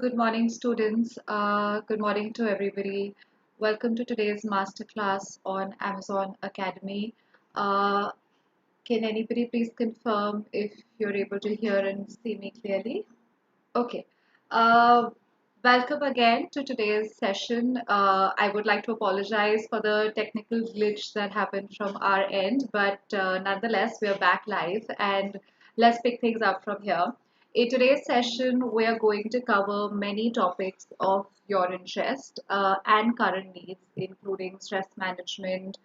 Good morning, students. Good morning to everybody. Welcome to today's masterclass on Amazon Academy. Uh, can anybody please confirm if you're able to hear and see me clearly? Okay. Uh, Welcome again to today's session. I would like to apologize for the technical glitch that happened from our end, but nonetheless, we are back live and let's pick things up from here. In today's session, we are going to cover many topics of your interest and current needs, including stress management,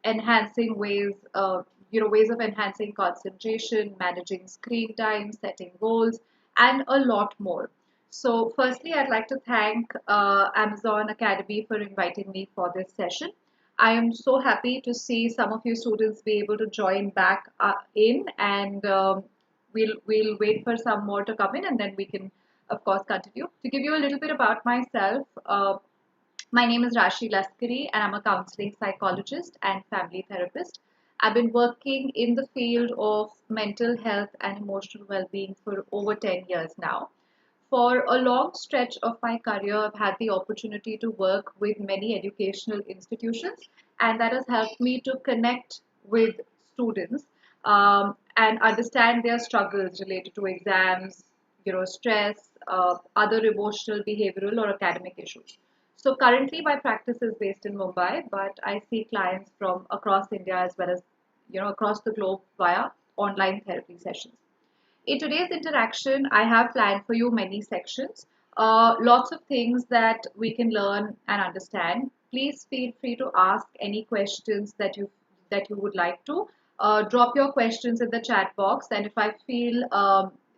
enhancing ways of enhancing concentration, managing screen time, setting goals, and a lot more. So, firstly, I'd like to thank Amazon Academy for inviting me for this session. I am so happy to see some of you students be able to join back in, and we'll wait for some more to come in, and then we can, of course, continue. To give you a little bit about myself, my name is Rashi Laskari, and I'm a counseling psychologist and family therapist. I've been working in the field of mental health and emotional well-being for over 10 years now. For a long stretch of my career, I've had the opportunity to work with many educational institutions, and that has helped me to connect with students and understand their struggles related to exams, stress, other emotional, behavioral, or academic issues. So currently, my practice is based in Mumbai, but I see clients from across India as well as across the globe via online therapy sessions. In today's interaction, I have planned for you many sections, lots of things that we can learn and understand. Please feel free to ask any questions that you would like to. Drop your questions in the chat box, and if I feel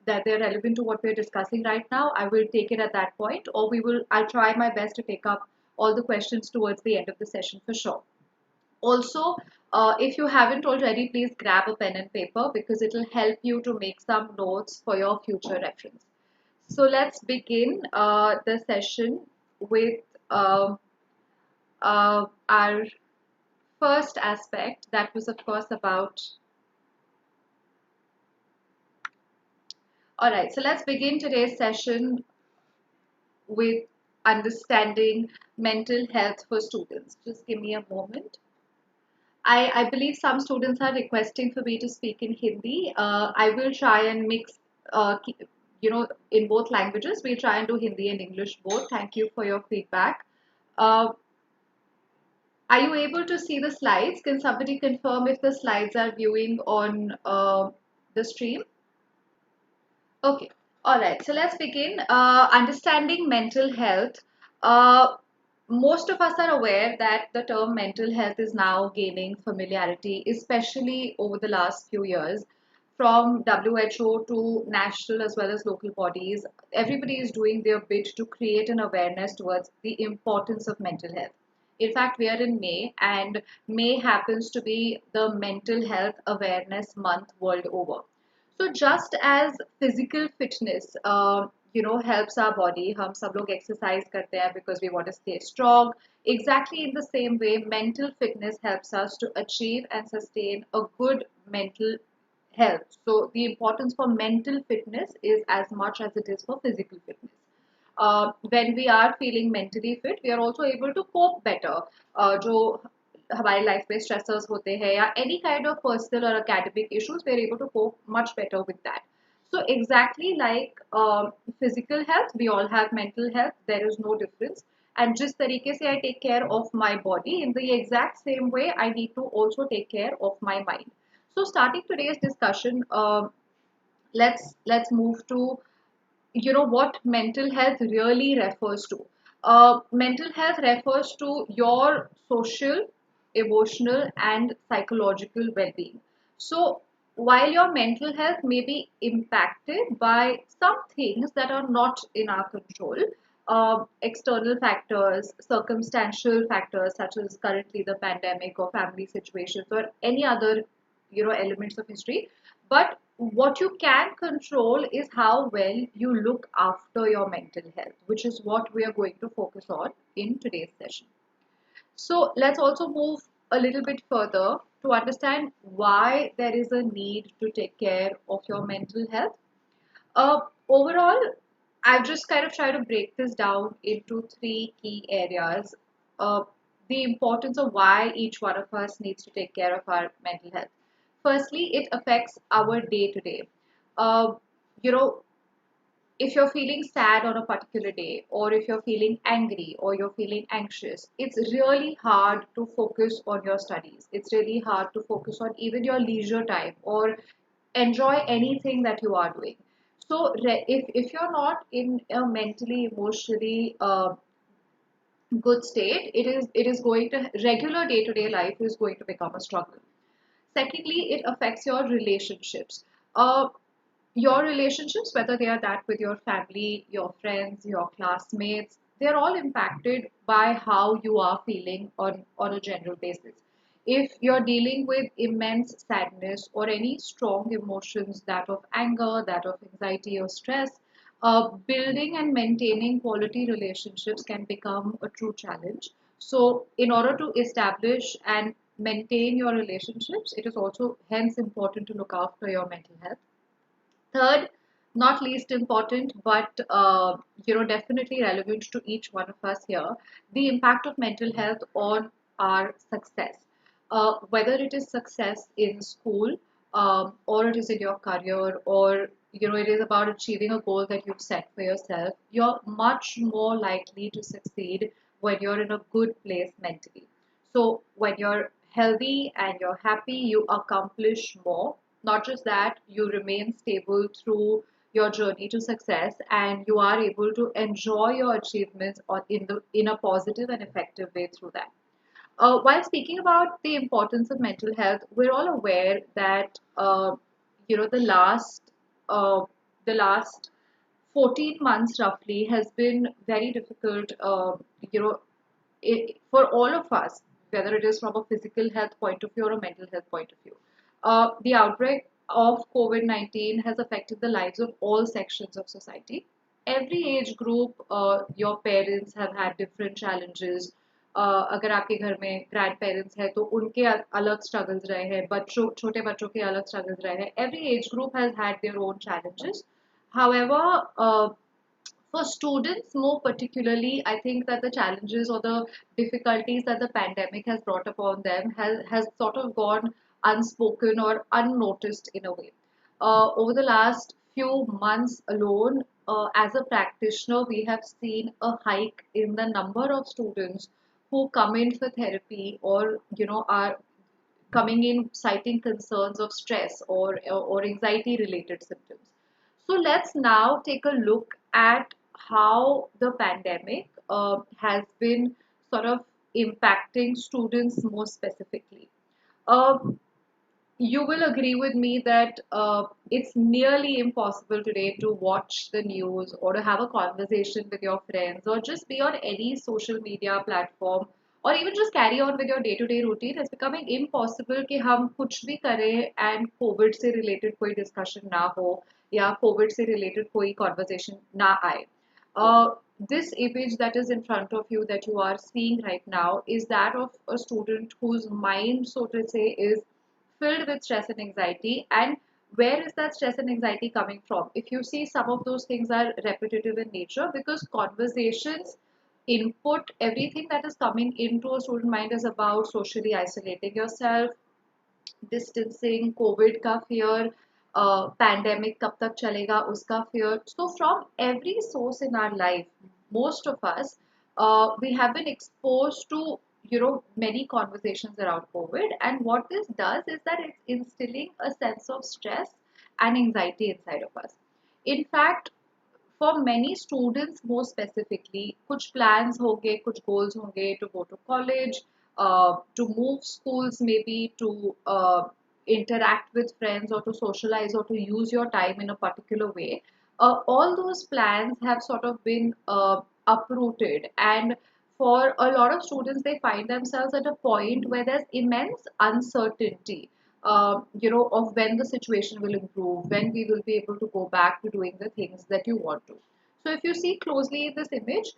that they're relevant to what we're discussing right now, I will take it at that point, or I'll try my best to take up all the questions towards the end of the session for sure. Also, if you haven't already, please grab a pen and paper because it will help you to make some notes for your future reference. So let's begin the session with our first aspect, that was of course about. All right, so let's begin today's session with understanding mental health for students. Just give me a moment. I believe some students are requesting for me to speak in Hindi. I will try and mix, in both languages. We'll try and do Hindi and English both. Thank you for your feedback. Uh, are you able to see the slides? Can somebody confirm if the slides are viewing on the stream? Okay. All right. So let's begin. Understanding mental health. Uh, Most of us are aware that the term mental health is now gaining familiarity, especially over the last few years. From WHO to national as well as local bodies, everybody is doing their bit to create an awareness towards the importance of mental health. In fact, we are in May, and May happens to be the Mental Health Awareness Month world over. So just as physical fitness, helps our body, हम सब लोग exercise करते हैं because we want to stay strong. Exactly in the same way, mental fitness helps us to achieve and sustain a good mental health. So the importance for mental fitness is as much as it is for physical fitness. When we are feeling mentally fit, we are also able to cope better. जो हमारी life में stressors होते हैं या any kind of personal or academic issues, we are able to cope much better with that. So exactly like physical health, we all have mental health. There is no difference. And जिस तरीके से I take care of my body, in the exact same way, I need to also take care of my mind. So starting today's discussion, let's move to what mental health really refers to. Mental health refers to your social, emotional, and psychological well-being. So while your mental health may be impacted by some things that are not in our control, external factors, circumstantial factors such as currently the pandemic or family situations or any other elements of history, but what you can control is how well you look after your mental health, which is what we are going to focus on in today's session. So let's also move a little bit further to understand why there is a need to take care of your mental health. Overall, I've just kind of tried to break this down into three key areas. Uh, the importance of why each one of us needs to take care of our mental health. Firstly, it affects our day to day. You know, if you're feeling sad on a particular day, or if you're feeling angry, or you're feeling anxious, it's really hard to focus on your studies. It's really hard to focus on even your leisure time or enjoy anything that you are doing. So, if you're not in a mentally, emotionally good state, it is going to regular day to day life is going to become a struggle. Secondly, it affects your relationships. Uh, your relationships, whether they are that with your family, your friends, your classmates, they're all impacted by how you are feeling on a general basis. If you're dealing with immense sadness or any strong emotions, that of anger, that of anxiety or stress, building and maintaining quality relationships can become a true challenge. So, in order to establish and maintain your relationships, it is also hence important to look after your mental health. Third, not least important, but definitely relevant to each one of us here, the impact of mental health on our success. Whether it is success in school, or it is in your career, or it is about achieving a goal that you've set for yourself, you're much more likely to succeed when you're in a good place mentally. So when you're healthy and you're happy, you accomplish more. Not just that, you remain stable through your journey to success, and you are able to enjoy your achievements in a positive and effective way through that. While speaking about the importance of mental health, we're all aware that you know the last uh, the last 14 months roughly has been very difficult. For all of us, whether it is from a physical health point of view or a mental health point of view. The outbreak of COVID 19 has affected the lives of all sections of society. Every age group, your parents have had different challenges. अगर आपके घर में grand parents है तो उनके अलग struggles रहे हैं, बच्चों छोटे बच्चों के अलग स्ट्रगल्स रहे हैं. Every age group has had their own challenges. However, for students more particularly, I think that the challenges or the difficulties that the pandemic has brought upon them has sort of gone unspoken or unnoticed in a way. Over the last few months alone, as a practitioner, we have seen a hike in the number of students who come in for therapy, or are coming in citing concerns of stress or anxiety related symptoms. So let's now take a look at how the pandemic has been sort of impacting students more specifically. Uh, you will agree with me that it's nearly impossible today to watch the news or to have a conversation with your friends or just be on any social media platform or even just carry on with your day to day routine. It's becoming impossible कि हम कुछ भी करें and COVID से related कोई discussion ना हो या COVID से related कोई conversation ना आए. Uh, this image that is in front of you that you are seeing right now is that of a student whose mind, so to say, is filled with stress and anxiety. And where is that stress and anxiety coming from? If you see, some of those things are repetitive in nature because conversations, input, everything that is coming into a student mind is about socially isolating yourself, distancing, COVID का fear, pandemic कब तक चलेगा उसका fear. So from every source in our life, most of us, we have been exposed to many conversations around COVID, and what this does is that it's instilling a sense of stress and anxiety inside of us. In fact, for many students more specifically, कुछ plans होंगे, कुछ goals होंगे to go to college, to move schools, maybe to interact with friends or to socialize or to use your time in a particular way. All those plans have sort of been uprooted, and for a lot of students, they find themselves at a point where there's immense uncertainty, of when the situation will improve, when we will be able to go back to doing the things that you want to. So, if you see closely in this image,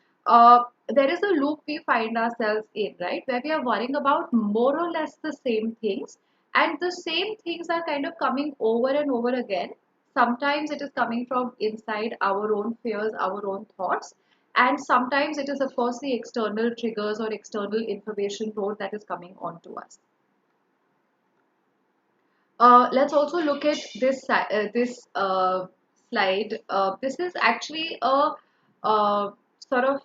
there is a loop we find ourselves in, right, where we are worrying about more or less the same things, and the same things are kind of coming over and over again, sometimes it is coming from inside our own fears, our own thoughts, and sometimes it is, of course, the external triggers or external information load that is coming onto us. Let's also look at this slide. This is actually a sort of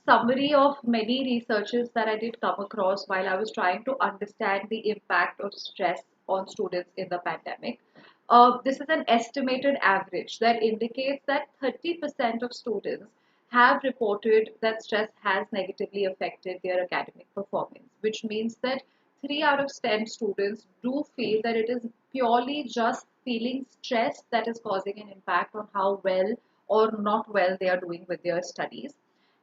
summary of many researches that I did come across while I was trying to understand the impact of stress on students in the pandemic. This is an estimated average that indicates that 30% of students have reported that stress has negatively affected their academic performance, which means that 3 out of 10 students do feel that it is purely just feeling stress that is causing an impact on how well or not well they are doing with their studies.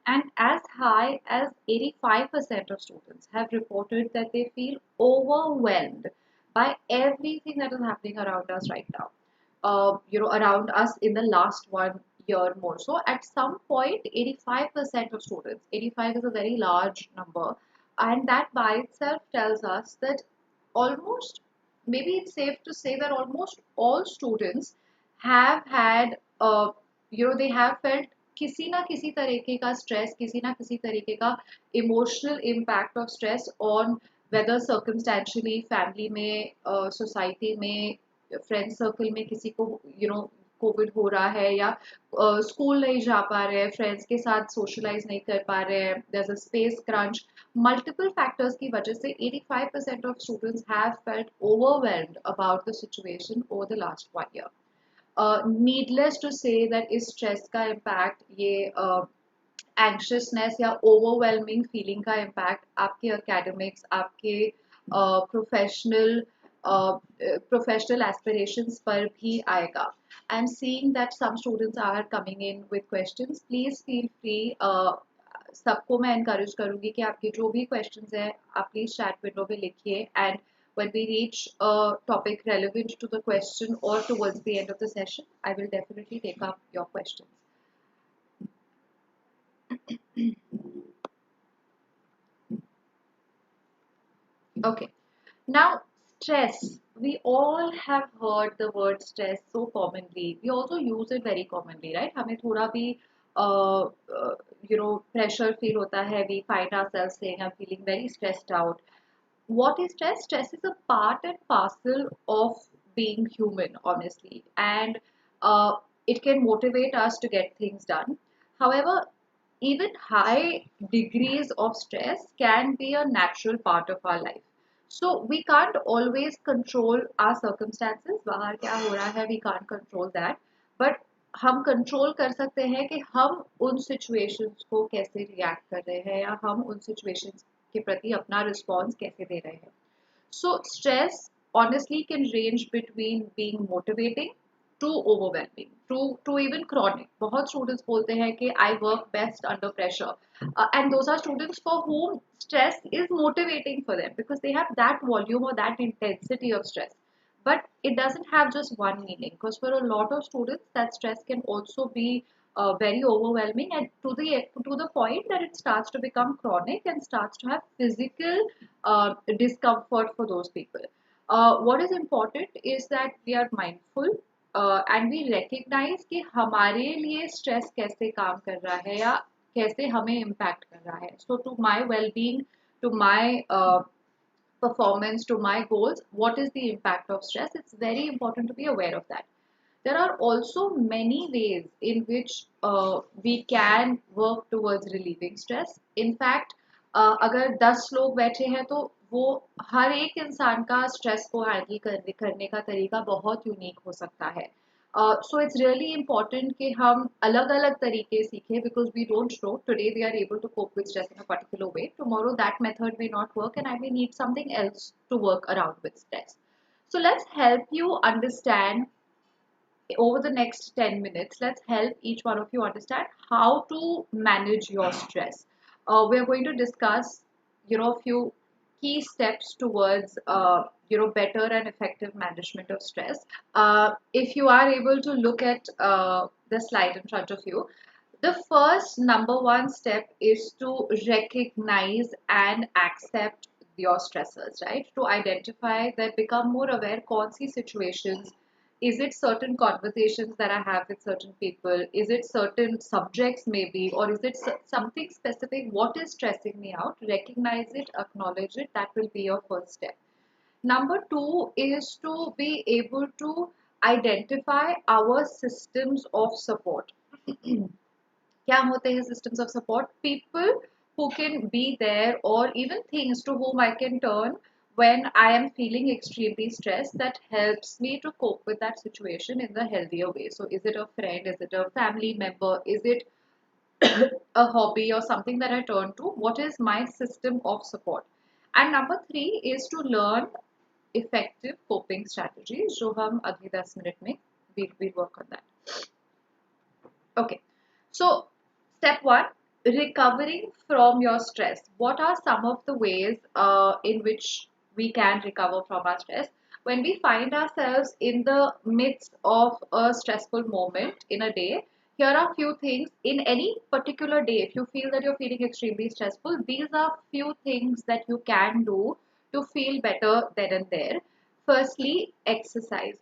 And as high as 85% of students have reported that they feel overwhelmed by everything that is happening around us right now. Around us in the last 1 year more. So at some point, 85% of students, 85 is a very large number, and that by itself tells us that almost, maybe it's safe to say that almost all students have had, they have felt किसी ना किसी तरीके का stress, किसी ना किसी तरीके का emotional impact of stress on whether circumstantially family में, सोसाइटी में, फ्रेंड सर्कल में किसी को कोविड हो रहा है, या स्कूल नहीं जा पा रहे हैं, फ्रेंड्स के साथ सोशलाइज नहीं कर पा रहे हैं, there is a space crunch, multiple factors की वजह से 85% of students have felt overwhelmed about the situation over the last 1 year. Needless to say that इस स्ट्रेस का इम्पैक्ट, ये एंक्शसनेस या ओवरवेलमिंग फीलिंग का इम्पैक्ट आपके एकेडमिक्स, आपके प्रोफेशनल एस्पिरेशंस पर भी आएगा. I am seeing that some students are coming in with questions. Please feel free, सबको मैं encourage करूंगी कि आपके जो भी questions हैं आप प्लीज chat window में लिखिए, and when we reach a topic relevant to the question or towards the end of the session, I will definitely take up your questions. Okay, now stress. We all have heard the word stress so commonly. We also use it very commonly, right? हमें थोड़ा भी pressure feel होता है. We find ourselves saying, I'm feeling very stressed out. What is stress? Stress is a part and parcel of being human, honestly, and it can motivate us to get things done. However, even high degrees of stress can be a natural part of our life. So we can't always control our circumstances. बाहर क्या हो रहा है, we can't control that. But हम control कर सकते हैं कि हम उन सिचुएशंस को कैसे रिएक्ट कर रहे हैं, या हम उन सिचुएशंस के प्रति अपना रिस्पॉन्स कैसे दे रहे हैं. So stress honestly can range between being motivating to overwhelming to even chronic. बहुत students बोलते हैं कि I work best under pressure, and those are students for whom stress is motivating for them because they have that volume or that intensity of stress. But it doesn't have just one meaning, because for a lot of students that stress can also be very overwhelming, and to the point that it starts to become chronic and starts to have physical discomfort for those people. What is important is that we are mindful and we recognize कि हमारे लिए stress कैसे काम कर रहा है या कैसे हमें impact कर रहा है. So to my well-being, to my performance, to my goals, what is the impact of stress? It's very important to be aware of that. There are also many ways in which we can work towards relieving stress. In fact, अगर 10 लोग बैठे हैं तो वो हर एक इंसान का stress को हैंडल करने का तरीका बहुत यूनिक हो सकता है. So it's really important कि हम अलग अलग तरीके सीखें, because we don't know today we are able to cope with stress in a particular way. Tomorrow that method may not work and I may need something else to work around with stress. So let's help you understand over the next 10 minutes. Let's help each one of you understand how to manage your stress. We are going to discuss a few key steps towards better and effective management of stress. If you are able to look at the slide in front of you, the first number one step is to recognize and accept your stressors, right? To identify that, become more aware कौन सी situations Is it certain conversations that I have with certain people? Is it certain subjects maybe? Or is it something specific? What is stressing me out? Recognize it, acknowledge it. That will be your first step. Number two is to be able to identify our systems of support. क्या होते हैं systems of support? People who can be there, or even things to whom I can turn when I am feeling extremely stressed, that helps me to cope with that situation in the healthier way. So is it a friend? Is it a family member? Is it a hobby or something that I turn to? What is my system of support? And number three is to learn effective coping strategies, जो हम अगले 10 minute में we'll work on that. Okay, so step one, recovering from your stress. What are some of the ways in which we can recover from our stress? When we find ourselves in the midst of a stressful moment in a day, here are few things in any particular day. If you feel that you're feeling extremely stressful, these are few things that you can do to feel better then and there. Firstly, exercise.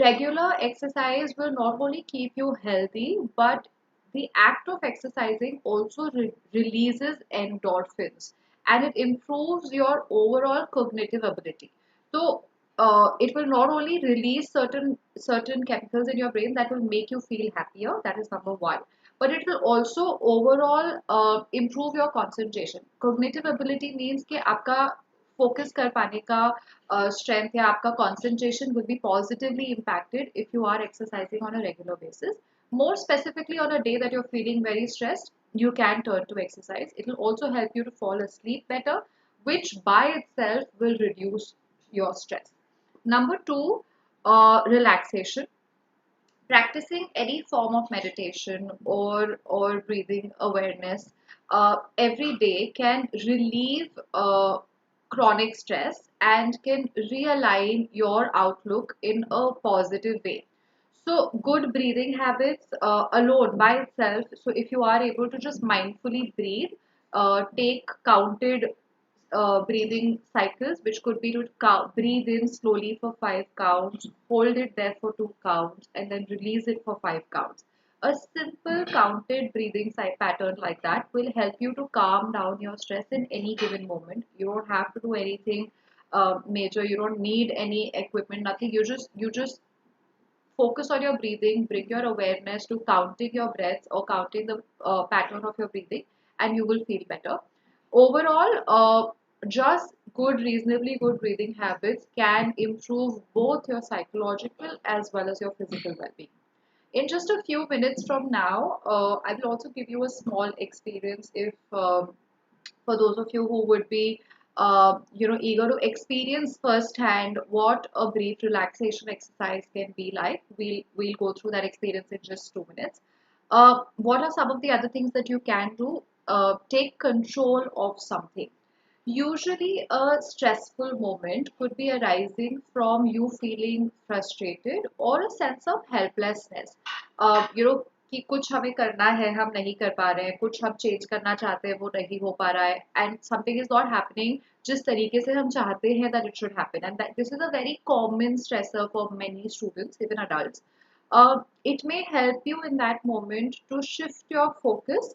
Regular exercise will not only keep you healthy, but the act of exercising also releases endorphins, and it improves your overall cognitive ability. So it will not only release certain chemicals in your brain that will make you feel happier. That is number one. But it will also overall improve your concentration. Cognitive ability means कि आपका focus कर पाने का strength या आपका concentration will be positively impacted if you are exercising on a regular basis. More specifically, on a day that you're feeling very stressed, you can turn to exercise. It will also help you to fall asleep better, which by itself will reduce your stress. Number two, relaxation. Practicing any form of meditation or breathing awareness every day can relieve chronic stress and can realign your outlook in a positive way. So good breathing habits alone by itself. So if you are able to just mindfully breathe, take counted breathing cycles, which could be to breathe in slowly for 5 counts, hold it there for 2 counts, and then release it for 5 counts. A simple counted breathing pattern like that will help you to calm down your stress in any given moment. You don't have to do anything major. You don't need any equipment. Nothing. You just focus on your breathing, bring your awareness to counting your breaths or counting the pattern of your breathing, and you will feel better. Overall, just reasonably good breathing habits can improve both your psychological as well as your physical well-being. In just a few minutes from now, I will also give you a small experience if for those of you who would be eager to experience firsthand what a brief relaxation exercise can be like. We'll go through that experience in just 2 minutes. What are some of the other things that you can do? Take control of something. Usually, a stressful moment could be arising from you feeling frustrated or a sense of helplessness. कि कुछ हमें करना है, हम नहीं कर पा रहे हैं, कुछ हम चेंज करना चाहते हैं, वो नहीं हो पा रहा है, and something is not happening जिस तरीके से हम चाहते हैं that it should happen, and this is a very common stressor for many students, even adults. It may help you in that moment to shift your focus,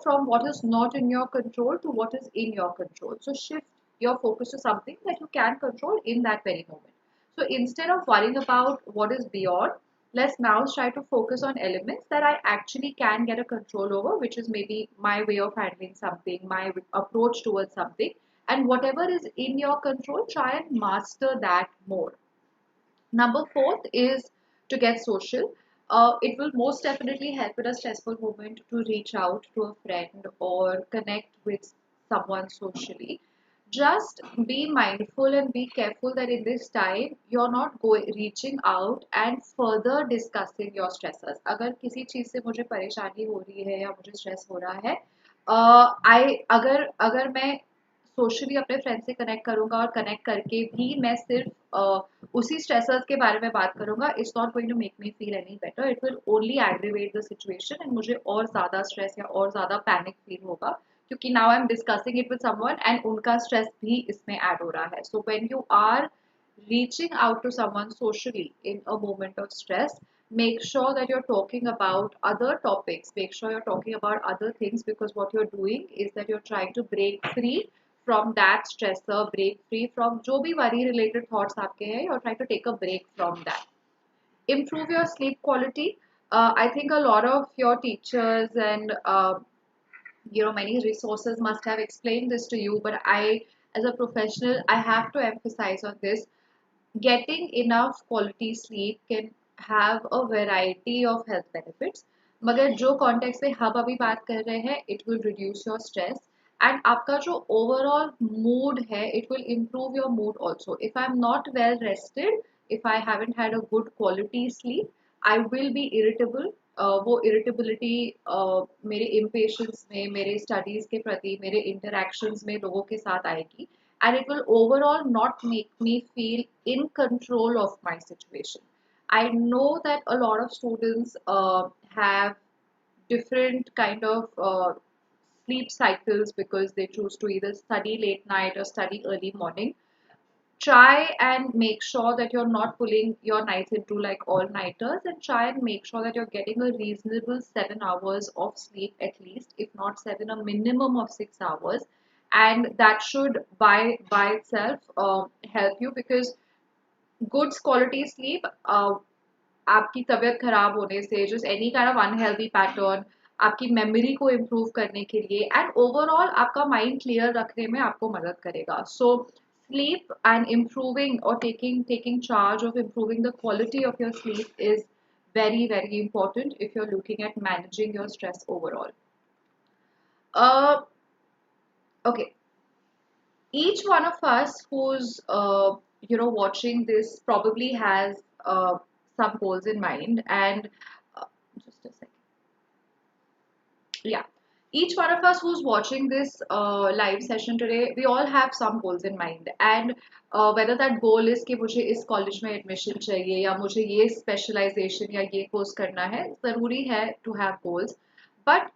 from what is not in your control to what is in your control. So shift your focus to something that you can control in that very moment. So instead of worrying about what is beyond, let's now try to focus on elements that I actually can get a control over, which is maybe my way of handling something, my approach towards something, and whatever is in your control, try and master that more. Number fourth is to get social. It will most definitely help in a stressful moment to reach out to a friend or connect with someone socially. Just be mindful and be careful that in this time you're not reaching out and further discussing your stressors. अगर किसी चीज़ से मुझे परेशानी हो रही है या मुझे स्ट्रेस हो रहा है, अगर अगर मैं सोशली अपने फ्रेंड से कनेक्ट करूंगा और कनेक्ट करके भी मैं सिर्फ उसी स्ट्रेसर्स के बारे में बात करूंगा, it's not going to make me feel any better. It will only aggravate the situation and मुझे और ज़्यादा स्ट्रेस या और ज़्यादा पैनिक फील होगा, क्योंकि now I am discussing it with someone and उनका स्ट्रेस भी इसमें ऐड हो रहा है. So when you are reaching out to someone socially in a moment of stress, make sure that you're talking about other topics, make sure you're talking about other things, because what you're doing is that you're trying to break free from that stressor, break free from जो भी worry related thoughts आपके हैं, you're trying to take a break from that. Improve your sleep quality. I think a lot of your teachers and many resources must have explained this to you, but I, as a professional, I have to emphasize on this. Getting enough quality sleep can have a variety of health benefits, मगर जो context में हम अभी बात कर रहे हैं, it will reduce your stress and आपका जो overall mood है, it will improve your mood also. If I'm not well rested, if I haven't had a good quality sleep, I will be irritable. वो irritability मेरे impatience में, मेरे studies के प्रति, मेरे interactions में लोगों के साथ आएगी, and it will overall not make me feel in control of my situation. I know that a lot of students have different kind of sleep cycles because they choose to either study late night or study early morning. Try and make sure that you're not pulling your nights into like all nighters, and try and make sure that you're getting a reasonable 7 hours of sleep at least, if not seven, a minimum of 6 hours, and that should by itself help you, because good quality sleep आपकी तबीयत खराब होने से, just any kind of unhealthy pattern, आपकी memory को improve करने के लिए एंड ओवरऑल आपका माइंड क्लियर रखने में आपको मदद करेगा. सो sleep and improving or taking charge of improving the quality of your sleep is very important if you're looking at managing your stress overall. Okay, each one of us who's watching this probably has some goals in mind, and just a second. Yeah, each one of us who's watching this live session today, we all have some goals in mind, and whether that goal is कि मुझे इस college में admission चाहिए या मुझे ये specialisation या ये कोर्स करना है, ज़रूरी है to have goals, but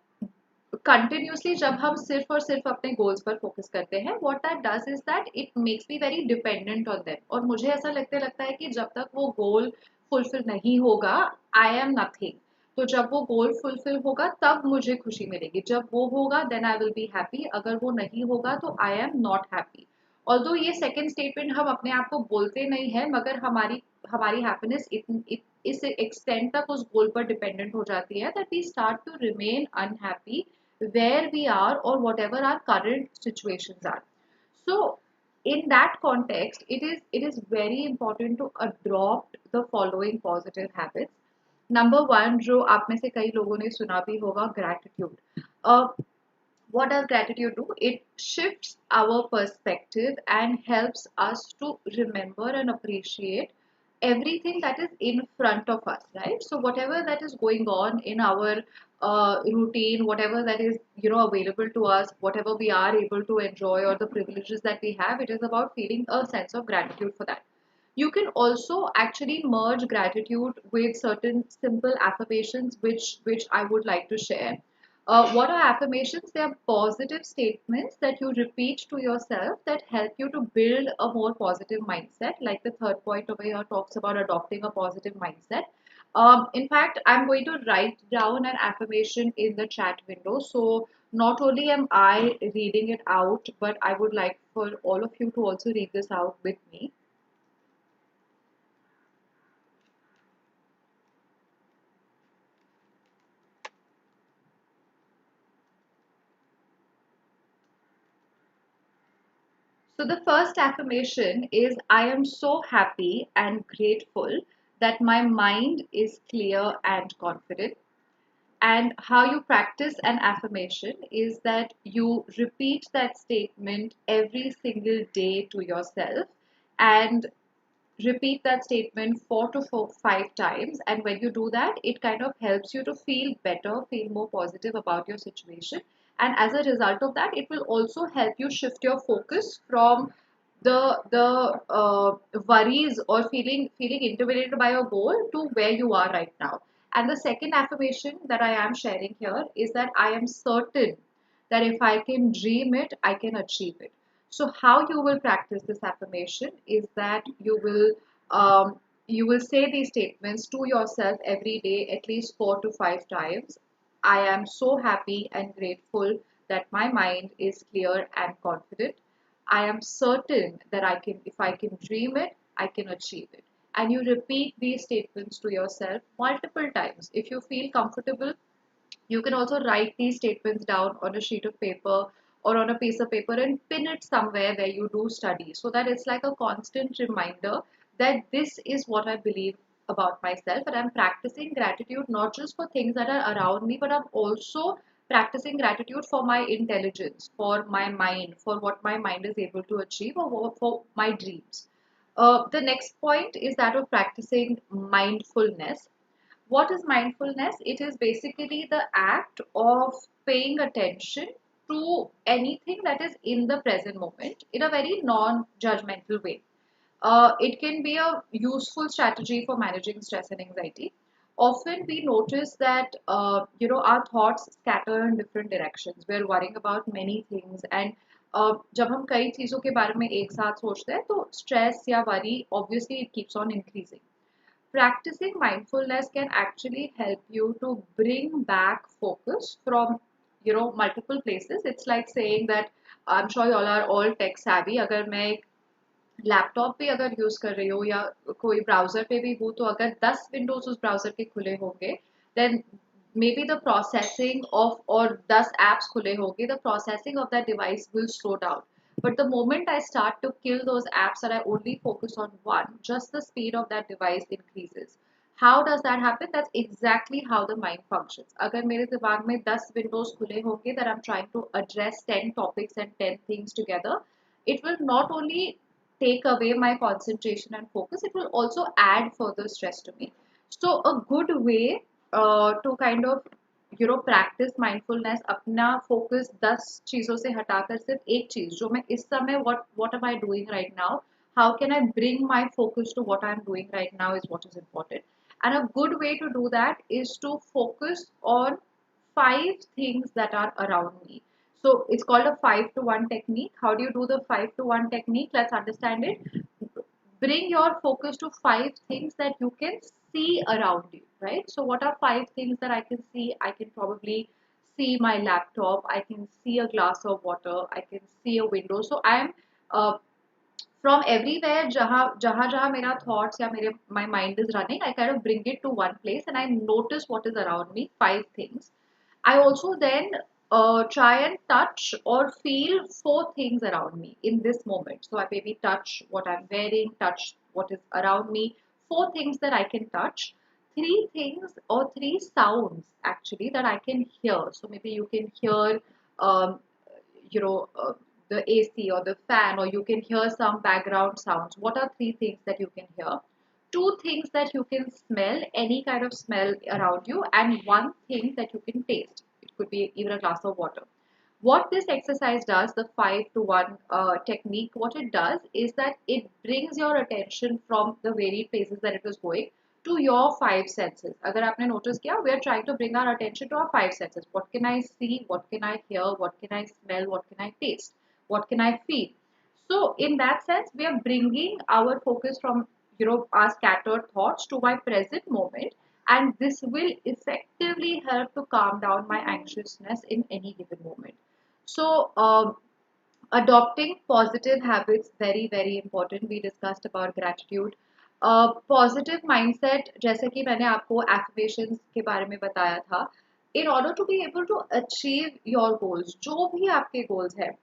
continuously जब हम सिर्फ और सिर्फ अपने गोल्स पर फोकस करते हैं, what that does is that it makes me very dependent on them, और मुझे ऐसा लगता है कि जब तक वो गोल फुलफिल नहीं होगा, आई एम नथिंग. तो जब वो गोल फुलफिल होगा तब मुझे खुशी मिलेगी, जब वो होगा then I will be happy, अगर वो नहीं होगा तो I am not happy. Although ये सेकेंड स्टेटमेंट हम अपने आप को बोलते नहीं है, मगर हमारी हमारी हैप्पीनेस इस एक्सटेंट तक उस गोल पर डिपेंडेंट हो जाती है that we start to remain unhappy where we are or whatever our current situations are. So in that context, it is very important to adopt the following positive habits. Number one, जो आप में से कई लोगों ने सुना भी होगा, gratitude. What does gratitude do? It shifts our perspective and helps us to remember and appreciate everything that is in front of us, right? So whatever that is going on in our routine, whatever that is available to us, whatever we are able to enjoy or the privileges that we have, it is about feeling a sense of gratitude for that. You can also actually merge gratitude with certain simple affirmations, which I would like to share. What are affirmations? They are positive statements that you repeat to yourself that help you to build a more positive mindset. Like the third point over here talks about adopting a positive mindset. In fact, I'm going to write down an affirmation in the chat window. So not only am I reading it out, but I would like for all of you to also read this out with me. So the first affirmation is, I am so happy and grateful that my mind is clear and confident. And how you practice an affirmation is that you repeat that statement every single day to yourself, and repeat that statement 4 to 5 times. And when you do that, it kind of helps you to feel better, feel more positive about your situation. And as a result of that, it will also help you shift your focus from the worries or feeling intimidated by your goal to where you are right now. And the second affirmation that I am sharing here is that I am certain that if I can dream it, I can achieve it. So how you will practice this affirmation is that you will say these statements to yourself every day at least 4 to 5 times. I am so happy and grateful that my mind is clear and confident. I am certain that if I can dream it, I can achieve it. And you repeat these statements to yourself multiple times. If you feel comfortable, you can also write these statements down on a sheet of paper or on a piece of paper and pin it somewhere where you do study, so that it's like a constant reminder that this is what I believe about myself, and I'm practicing gratitude not just for things that are around me, but I'm also practicing gratitude for my intelligence, for my mind, for what my mind is able to achieve, or for my dreams. The next point is that of practicing mindfulness. What is mindfulness? It is basically the act of paying attention to anything that is in the present moment in a very non-judgmental way. It can be a useful strategy for managing stress and anxiety. Often we notice that our thoughts scatter in different directions. We're worrying about many things, and जब हम कई चीज़ों के बारे में एक साथ सोचते हैं तो stress या worry obviously it keeps on increasing. Practicing mindfulness can actually help you to bring back focus from multiple places. It's like saying that I'm sure you all are all tech savvy. अगर मैं एक laptop पे अगर use कर रही हूँ या कोई ब्राउजर पे भी हूँ, तो अगर 10 विंडोज उस ब्राउजर के खुले होंगे, then maybe the processing of, or 10 apps खुले होंगे, the processing of that device will slow down. But the moment I start to kill those apps and I only focus on one, just the speed of that device increases. How does that happen? That's exactly how the mind functions. अगर मेरे दिमाग में 10 windows खुले होंगे that I'm trying to address 10 topics and 10 things together, it will not only take away my concentration and focus, it will also add further stress to me. So a good way to kind of practice mindfulness, अपना focus 10 चीजों से हटाकर सिर्फ एक चीज जो मैं इस समय what am I doing right now, how can I bring my focus to what I'm doing right now is what is important. And a good way to do that is to focus on 5 things that are around me. So it's called a 5 to 1 technique. How do you do the 5 to 1 technique? Let's understand it. Bring your focus to 5 things that you can see around you, right? So what are 5 things that I can see? I can probably see my laptop. I can see a glass of water. I can see a window. So I am uh, from everywhere जहाँ मेरा thoughts या मेरे my mind is running, I kind of bring it to one place and I notice what is around me, 5 things. I also then try and touch or feel 4 things around me in this moment. So I maybe touch what I'm wearing, touch what is around me, 4 things that I can touch, 3 things or 3 sounds actually that I can hear. So maybe you can hear, um, you know, the AC or the fan, or you can hear some background sounds. What are 3 things that you can hear? 2 things that you can smell, any kind of smell around you, and 1 thing that you can taste. It could be even a glass of water. What this exercise does, the 5 to 1 technique, what it does is that it brings your attention from the varied places that it is going to your 5 senses. अगर आपने notice किया, we are trying to bring our attention to our 5 senses. What can I see? What can I hear? What can I smell? What can I taste? What can I feel? So in that sense, we are bringing our focus from our scattered thoughts to my present moment, and this will effectively help to calm down my anxiousness in any given moment. So adopting positive habits, very very important. We discussed about gratitude. Positive mindset, जैसे कि मैंने आपको affirmations के बारे में बताया था, in order to be able to achieve your goals, जो भी आपके goals हैं,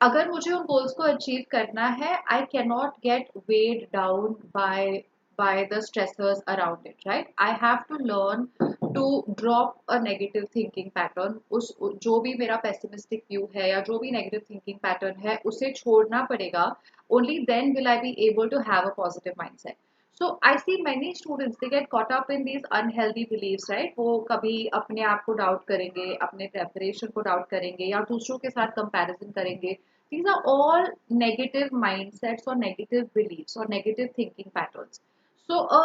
अगर मुझे उन गोल्स को अचीव करना है, I can not get weighed down by the stressors around it, right? I have to learn to drop a negative thinking pattern. उस जो भी मेरा पेसिमिस्टिक व्यू है या जो भी नेगेटिव थिंकिंग पैटर्न है, उसे छोड़ना पड़ेगा. Only then will I be able to have a positive mindset. So I see many students, they get caught up in these unhealthy beliefs, right? वो कभी अपने आप को डाउट करेंगे, अपने प्रेपरेशन को डाउट करेंगे या दूसरों के साथ कंपैरिजन करेंगे. These are all negative mindsets or negative beliefs or negative thinking patterns. So a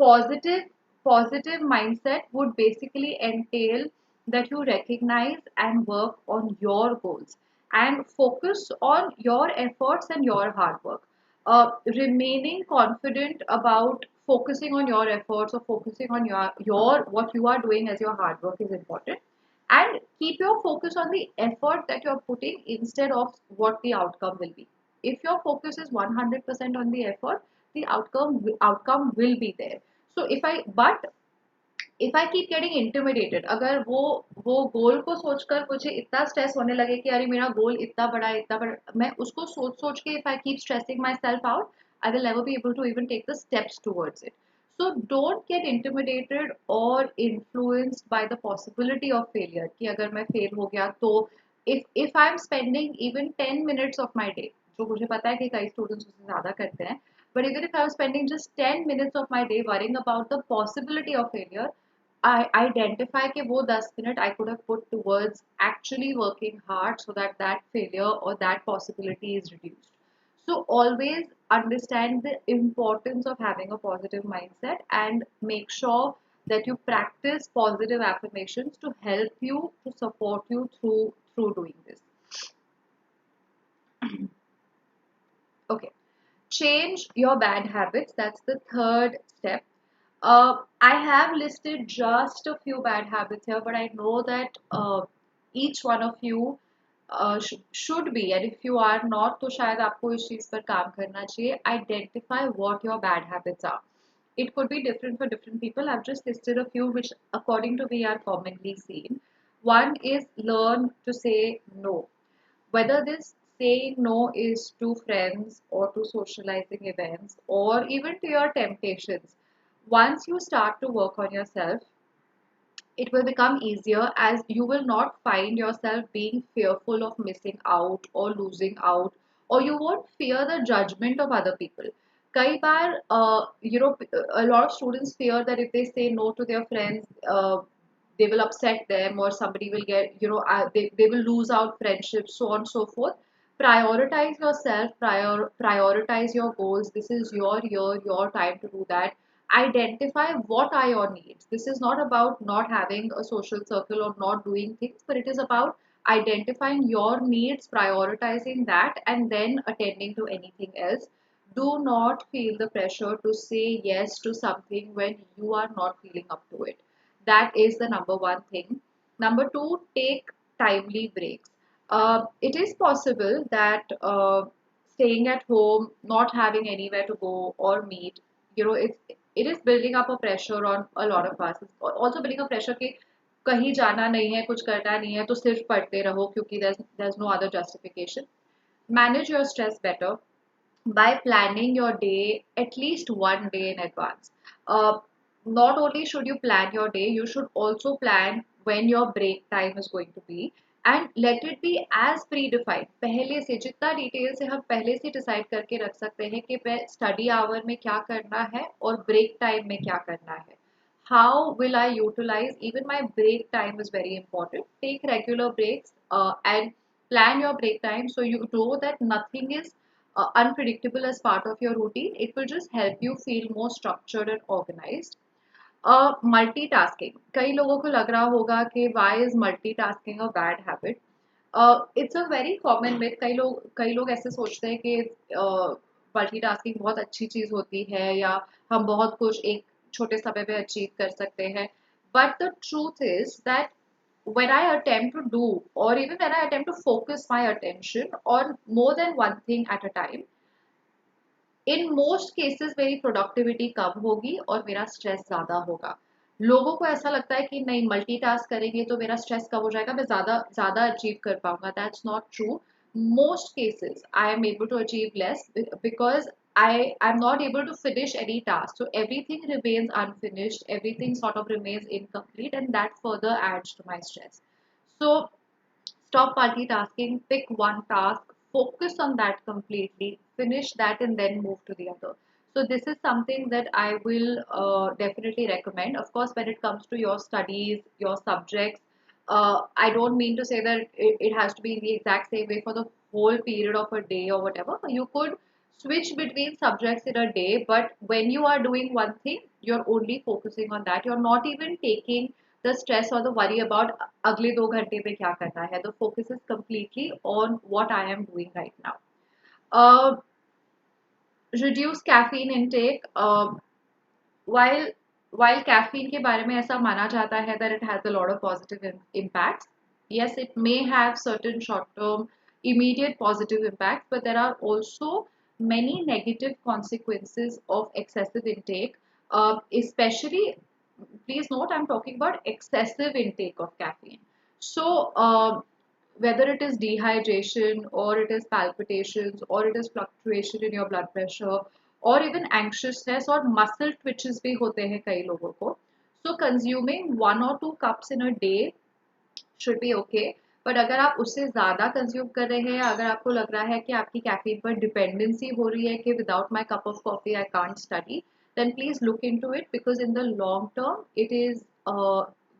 positive positive mindset would basically entail that you recognize and work on your goals. and focus on your efforts and your hard work. Remaining confident about focusing on your efforts or focusing on your what you are doing as your hard work is important, and keep your focus on the effort that you're putting instead of what the outcome will be. If your focus is 100% on the effort, the outcome will be there. So if I keep getting intimidated, अगर वो गोल को सोचकर मुझे इतना stress होने लगे कि अरे मेरा गोल इतना बड़ा, मैं उसको सोच के if I keep stressing myself out, I will never be able to even take the steps towards it. So don't get intimidated or influenced by the possibility of failure कि अगर मैं fail हो गया तो if I'm spending even 10 minutes of my day, जो मुझे पता है कि कई students उससे ज़्यादा करते हैं, but even if I'm spending just 10 minutes of my day worrying about the possibility of failure, I identify कि वो 10 minute I could have put towards actually working hard so that that failure or that possibility is reduced. So always understand the importance of having a positive mindset and make sure that you practice positive affirmations to help you, to support you through doing this. Okay, change your bad habits. That's the third step. I have listed just a few bad habits here, but I know that each one of you should be, and if you are not, तो शायद आपको इस चीज पर काम करना चाहिए. Identify what your bad habits are. It could be different for different people. I've just listed a few which, according to me, are commonly seen. One is learn to say no. Whether this saying no is to friends or to socializing events or even to your temptations, once you start to work on yourself, it will become easier as you will not find yourself being fearful of missing out or losing out, or you won't fear the judgment of other people. कई बार a lot of students fear that if they say no to their friends, they will upset them or somebody will get, they will lose out friendships, so on and so forth. Prioritize yourself, prioritize your goals. This is your year, your time to do that. Identify what are your needs. This is not about not having a social circle or not doing things, but it is about identifying your needs, prioritizing that, and then attending to anything else. Do not feel the pressure to say yes to something when you are not feeling up to it. That is the number one thing. Number two, take timely breaks. It is possible that staying at home, not having anywhere to go or meet, it is building up a pressure on a lot of us. It's also building a pressure कि कहीं जाना नहीं है, कुछ करना नहीं है, तो सिर्फ पढ़ते रहो क्योंकि there's no other justification. Manage your stress better by planning your day at least one day in advance. Uh, Not only should you plan your day, you should also plan when your break time is going to be and let it be as predefined. पहले से जितना detail से हम पहले से decide करके रख सकते हैं कि मैं स्टडी आवर में क्या करना है और ब्रेक टाइम में क्या करना है. How will I utilize even my break time is very important. Take regular breaks and plan your break time so you know that nothing is unpredictable as part of your routine. It will just help you feel more structured and organized. Multitasking. कई लोगों को लग रहा होगा कि why is multitasking a bad habit? It's a very common myth. कई लोग ऐसे सोचते हैं कि मल्टीटास्किंग बहुत अच्छी चीज होती है या हम बहुत कुछ एक छोटे समय में अचीव कर सकते हैं. But the truth is that when I attempt to do, or even when I attempt to focus my attention on more than one thing at a time, in most cases मेरी productivity कम होगी और मेरा stress ज्यादा होगा. लोगों को ऐसा लगता है कि नहीं मल्टीटास्क करेंगे तो मेरा स्ट्रेस कम हो जाएगा, मैं ज्यादा ज्यादा अचीव कर पाऊंगा. That's not true. Most cases I am able to achieve less because I am not able to finish any task. So everything remains unfinished, everything sort of remains incomplete, and that further adds to my stress. So stop multitasking, pick one task, focus on that completely, finish that, and then move to the other. So, this is something that I will definitely recommend. Of course, when it comes to your studies, your subjects, I don't mean to say that it has to be in the exact same way for the whole period of a day or whatever. You could switch between subjects in a day, but when you are doing one thing, you're only focusing on that. You're not even taking the stress or the worry about अगले 2 घंटे में क्या करना है. The focus is completely on what I am doing right now. Uh, Reduce caffeine intake. While caffeine के बारे में ऐसा माना जाता है that it has a lot of positive impacts. Yes, it may have certain short-term, immediate positive impacts, but there are also many negative consequences of excessive intake. Especially, please note, I'm talking about excessive intake of caffeine. So, whether it is dehydration or it is palpitations or it is fluctuation in your blood pressure or even anxiousness or muscle twitches भी होते हैं कई लोगों को. So consuming 1 or 2 cups in a day should be okay. But अगर आप उससे ज़्यादा कंज्यूम कर रहे हैं, अगर आपको लग रहा है कि आपकी कैफीन पर डिपेंडेंसी हो रही है कि without my cup of coffee I can't study, then please look into it, because in the long term it is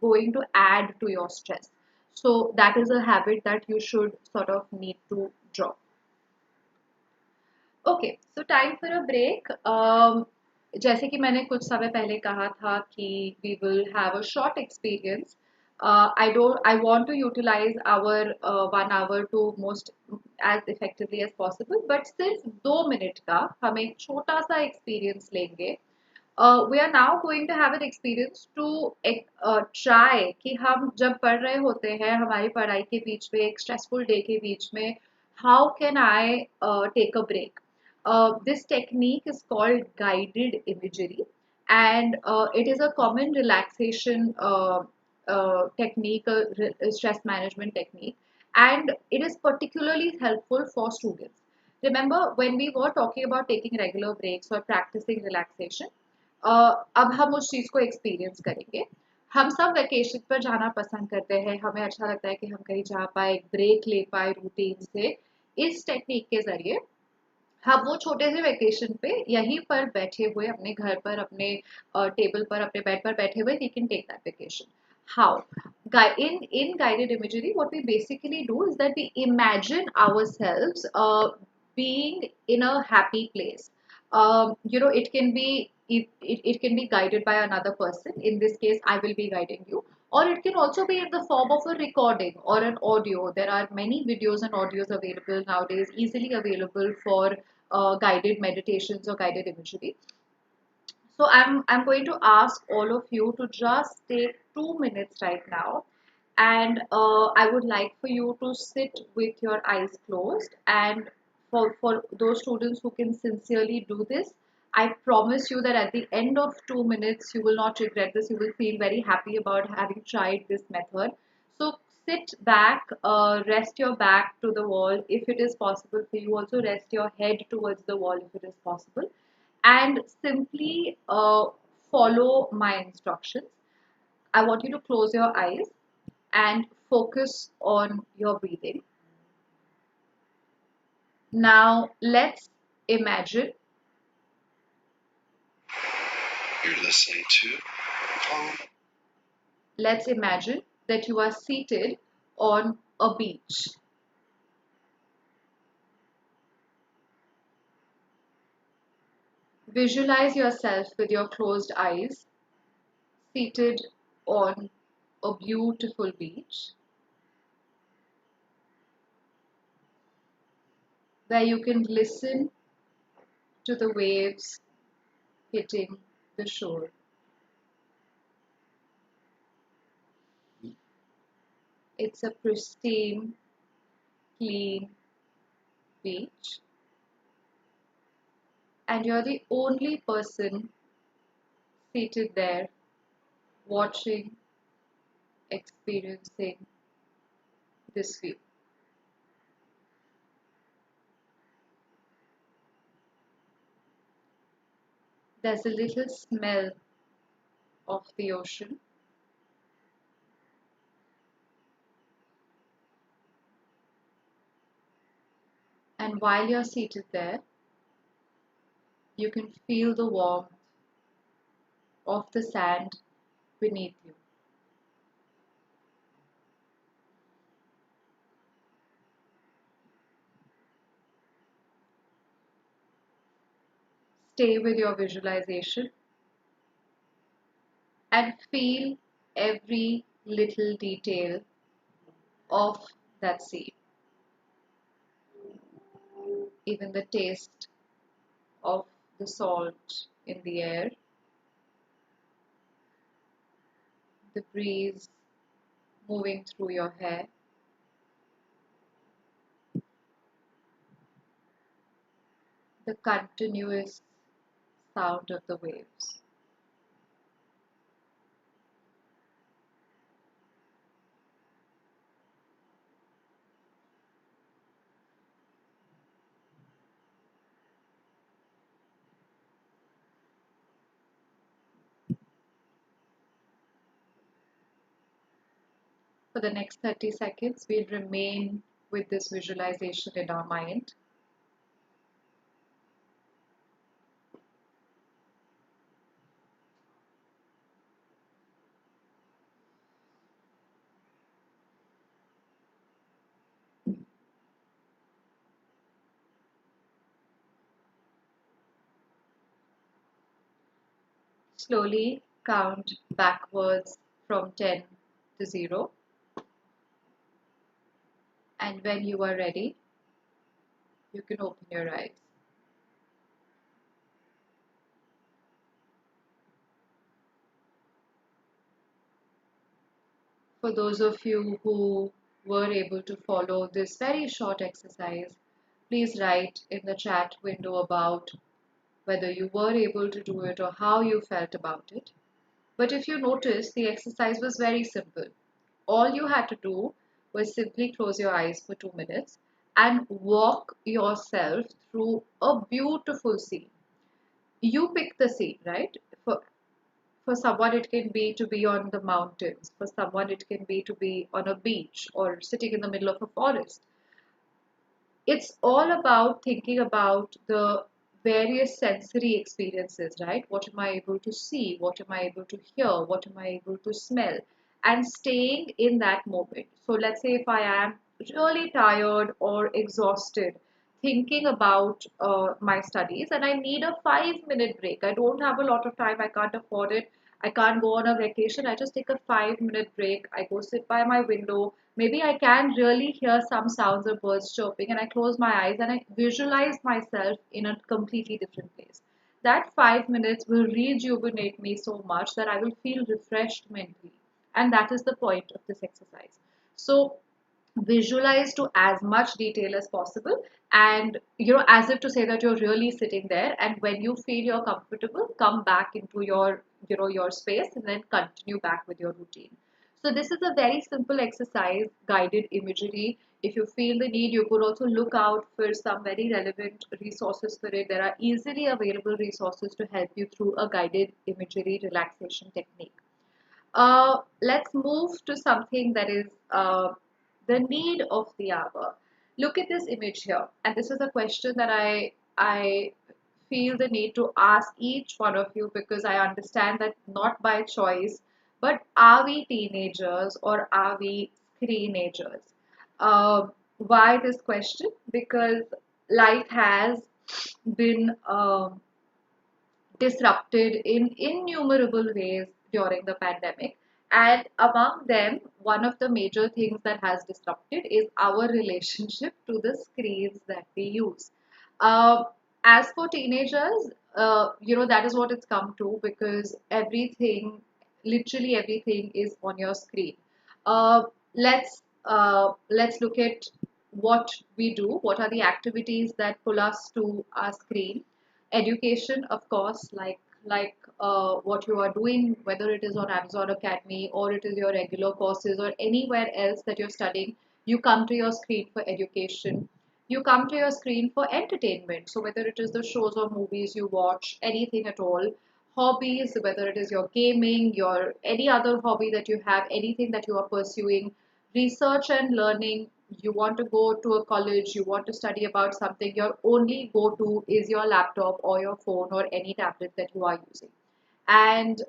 going to add to your stress. So that is a habit that you should sort of need to drop. Okay, so time for a break. जैसे कि मैंने कुछ समय पहले कहा था कि we will have a short experience. I want to utilise our 1 hour to most as effectively as possible, but सिर्फ 2 मिनट का हम एक छोटा सा एक्सपीरियंस लेंगे. We are now going to have an experience to try कि हम जब पढ़ रहे होते हैं हमारी पढ़ाई के बीच में, एक stressful day के बीच में, how can I take a break? This technique is called guided imagery, and it is a common relaxation technique, a stress management technique, and it is particularly helpful for students. Remember, when we were talking about taking regular breaks or practicing relaxation, अब हम उस चीज को experience करेंगे. हम सब vacation पर जाना पसंद करते हैं, हमें अच्छा लगता है कि हम कहीं जा पाए, ब्रेक ले पाए रूटीन से. इस टेक्निक के जरिए हम वो छोटे से वेकेशन पे यहीं पर बैठे हुए अपने घर पर, अपने टेबल पर, अपने बेड पर बैठे हुए, we can take that vacation. How? In guided imagery, what we basically do is that we imagine ourselves being in a happy place. It can be it can be guided by another person. In this case, I will be guiding you, or it can also be in the form of a recording or an audio. There are many videos and audios available nowadays, easily available for guided meditations or guided imagery. So I'm going to ask all of you to just take 2 minutes right now, and I would like for you to sit with your eyes closed. And for those students who can sincerely do this, I promise you that at the end of 2 minutes, you will not regret this. You will feel very happy about having tried this method. So sit back, rest your back to the wall if it is possible for you. Also rest your head towards the wall if it is possible, and simply follow my instructions. I want you to close your eyes and focus on your breathing. Now let's imagine. You're listening to Calm. Let's imagine that you are seated on a beach. Visualize yourself with your closed eyes, seated on a beautiful beach, where you can listen to the waves hitting the shore. It's a pristine, clean beach, and you're the only person seated there watching, experiencing this view. There's a little smell of the ocean. And while you're seated there, you can feel the warmth of the sand beneath you. Stay with your visualization and feel every little detail of that scene, even the taste of the salt in the air, the breeze moving through your hair, the continuous sound of the waves. For the next 30 seconds, we'll remain with this visualization in our mind. Slowly count backwards from 10 to 0. And when you are ready, you can open your eyes. For those of you who were able to follow this very short exercise, please write in the chat window about whether you were able to do it or how you felt about it. But if you notice, the exercise was very simple. All you had to do was simply close your eyes for 2 minutes and walk yourself through a beautiful scene. You pick the scene, right? For someone, it can be to be on the mountains. For someone, it can be to be on a beach or sitting in the middle of a forest. It's all about thinking about the various sensory experiences, right? What am I able to see? What am I able to hear? What am I able to smell? And staying in that moment. So let's say if I am really tired or exhausted thinking about my studies and I need a 5 minute break. I don't have a lot of time, I can't afford it. I can't go on a vacation. I just take a 5 minute break. I go sit by my window. Maybe I can really hear some sounds of birds chirping, and I close my eyes and I visualize myself in a completely different place. That 5 minutes will rejuvenate me so much that I will feel refreshed mentally. And that is the point of this exercise. So visualize to as much detail as possible, and as if to say that you're really sitting there, and when you feel you're comfortable, come back into your space and then continue back with your routine. So this is a very simple exercise, guided imagery. If you feel the need, you could also look out for some very relevant resources for it. There are easily available resources to help you through a guided imagery relaxation technique. Let's move to something that is the need of the hour. Look at this image here, and this is a question that I feel the need to ask each one of you, because I understand that not by choice, but are we teenagers or are we screenagers? Why this question? Because life has been disrupted in innumerable ways during the pandemic. And among them, one of the major things that has disrupted is our relationship to the screens that we use. Uh, as for teenagers, that is what it's come to, because everything, literally everything, is on your screen. Uh, let's look at what we do. What are the activities that pull us to our screen? Education, of course, like what you are doing, whether it is on Amazon Academy or it is your regular courses or anywhere else that you're studying, you come to your screen for education. You come to your screen for entertainment. So whether it is the shows or movies you watch, anything at all. Hobbies, whether it is your gaming, your any other hobby that you have, anything that you are pursuing. Research and learning, you want to go to a college, you want to study about something, your only go to is your laptop or your phone or any tablet that you are using. And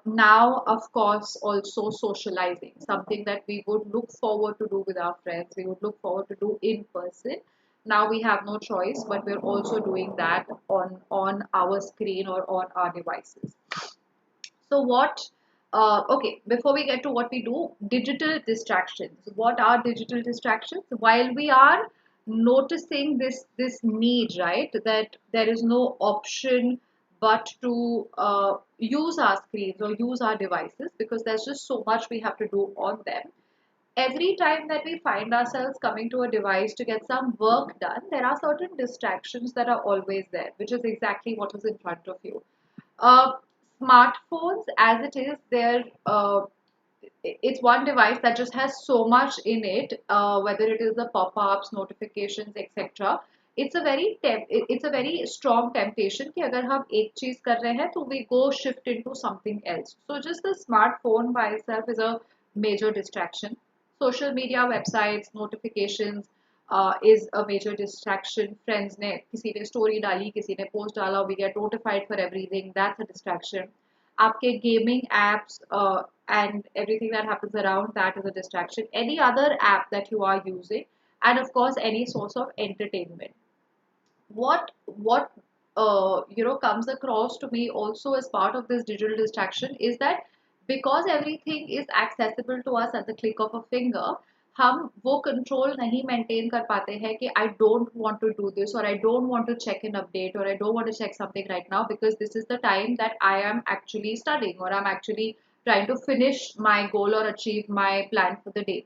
now, of course, also socializing, something that we would look forward to do with our friends, we would look forward to do in person. Now we have no choice, but we're also doing that on our screen or on our devices. So what Okay, before we get to what we do, digital distractions. What are digital distractions? While we are noticing this need, right, that there is no option but to use our screens or use our devices because there's just so much we have to do on them. Every time that we find ourselves coming to a device to get some work done, there are certain distractions that are always there, which is exactly what is in front of you. Uh, Smartphones, as it is, it's one device that just has so much in it, whether it is the pop-ups, notifications, etc. It's a very strong temptation कि अगर हम एक चीज कर रहे हैं तो we go shift into something else. So just the smartphone by itself is a major distraction. Social media, websites, notifications is a major distraction. Friends ने किसी ने story डाली, किसी ने post डाला, we get notified for everything. That's a distraction. आपके gaming apps and everything that happens around that is a distraction. Any other app that you are using, and of course any source of entertainment. What comes across to me also as part of this digital distraction is that because everything is accessible to us at the click of a finger, हम वो control नहीं maintain कर पाते हैं कि I don't want to do this or I don't want to check an update or I don't want to check something right now because this is the time that I am actually studying or I'm actually trying to finish my goal or achieve my plan for the day.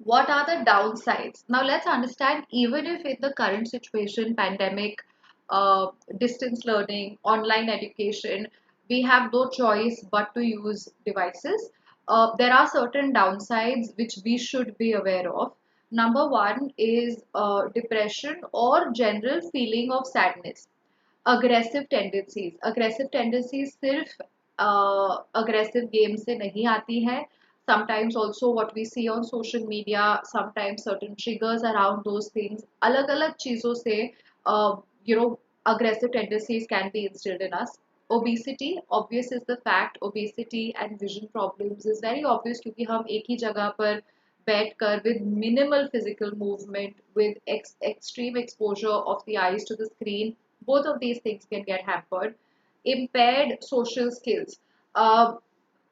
What are the downsides? Now let's understand, even if in the current situation, pandemic, distance learning, online education, we have no choice but to use devices. There are certain downsides which we should be aware of. Number one is depression or general feeling of sadness. Aggressive tendencies सिर्फ aggressive game से नहीं आती है. Sometimes also what we see on social media, sometimes certain triggers around those things, अलग अलग चीजों से you know aggressive tendencies can be instilled in us. Obesity, obvious is the fact. Obesity and vision problems is very obvious क्योंकि हम एक ही जगह पर बैठकर with minimal physical movement, with extreme exposure of the eyes to the screen, both of these things can get hampered. Impaired social skills. uh,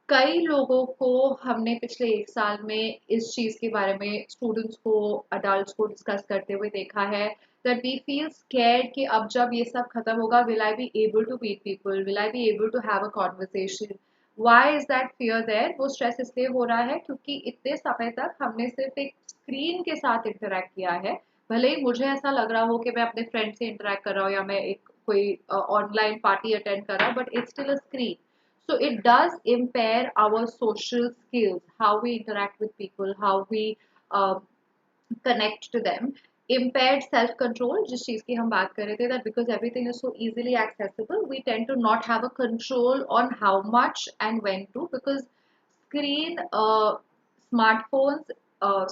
कई लोगों को हमने पिछले एक साल में इस चीज के बारे में स्टूडेंट्स को, अडल्ट्स को डिस्कस करते हुए देखा है that we feel scared कि अब जब ये सब खत्म होगा, will I be able to meet people, will I be able to have a conversation. Why is that fear there? वो स्ट्रेस इसलिए हो रहा है क्योंकि इतने समय तक हमने सिर्फ एक स्क्रीन के साथ इंटरेक्ट किया है. भले ही मुझे ऐसा लग रहा हो कि मैं अपने फ्रेंड से इंटरेक्ट कर रहा हूँ या मैं एक कोई ऑनलाइन पार्टी अटेंड कर रहा हूँ, but it's still a screen. So it does impair our social skills, how we interact with people, how we uh, connect to them. Impaired self-control, जिस चीज की हम बात कर रहे थे, that because everything is so easily accessible, we tend to not have a control on how much and when to, because screen, smartphones,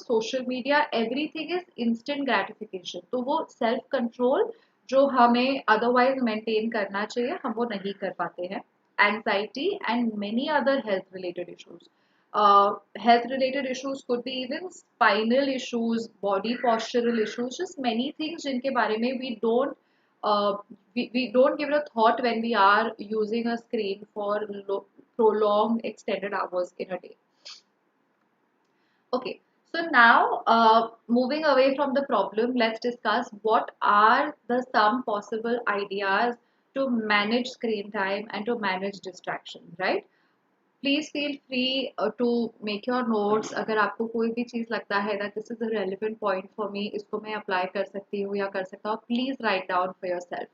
social media, everything is instant gratification. तो वो self control जो हमें otherwise maintain करना चाहिए, हम वो नहीं कर पाते हैं. Anxiety and many other health related issues. Health related issues could be even spinal issues, body postural issues, just many things जिनके बारे में we don't give it a thought when we are using a screen for prolonged extended hours in a day. Okay, so now moving away from the problem, let's discuss what are the some possible ideas to manage screen time and to manage distraction, right? Please feel free to make your notes. अगर आपको कोई भी चीज़ लगता है that this is a relevant point for me, इसको मैं apply कर सकती हूँ या कर सकता हूँ, please write down for your self.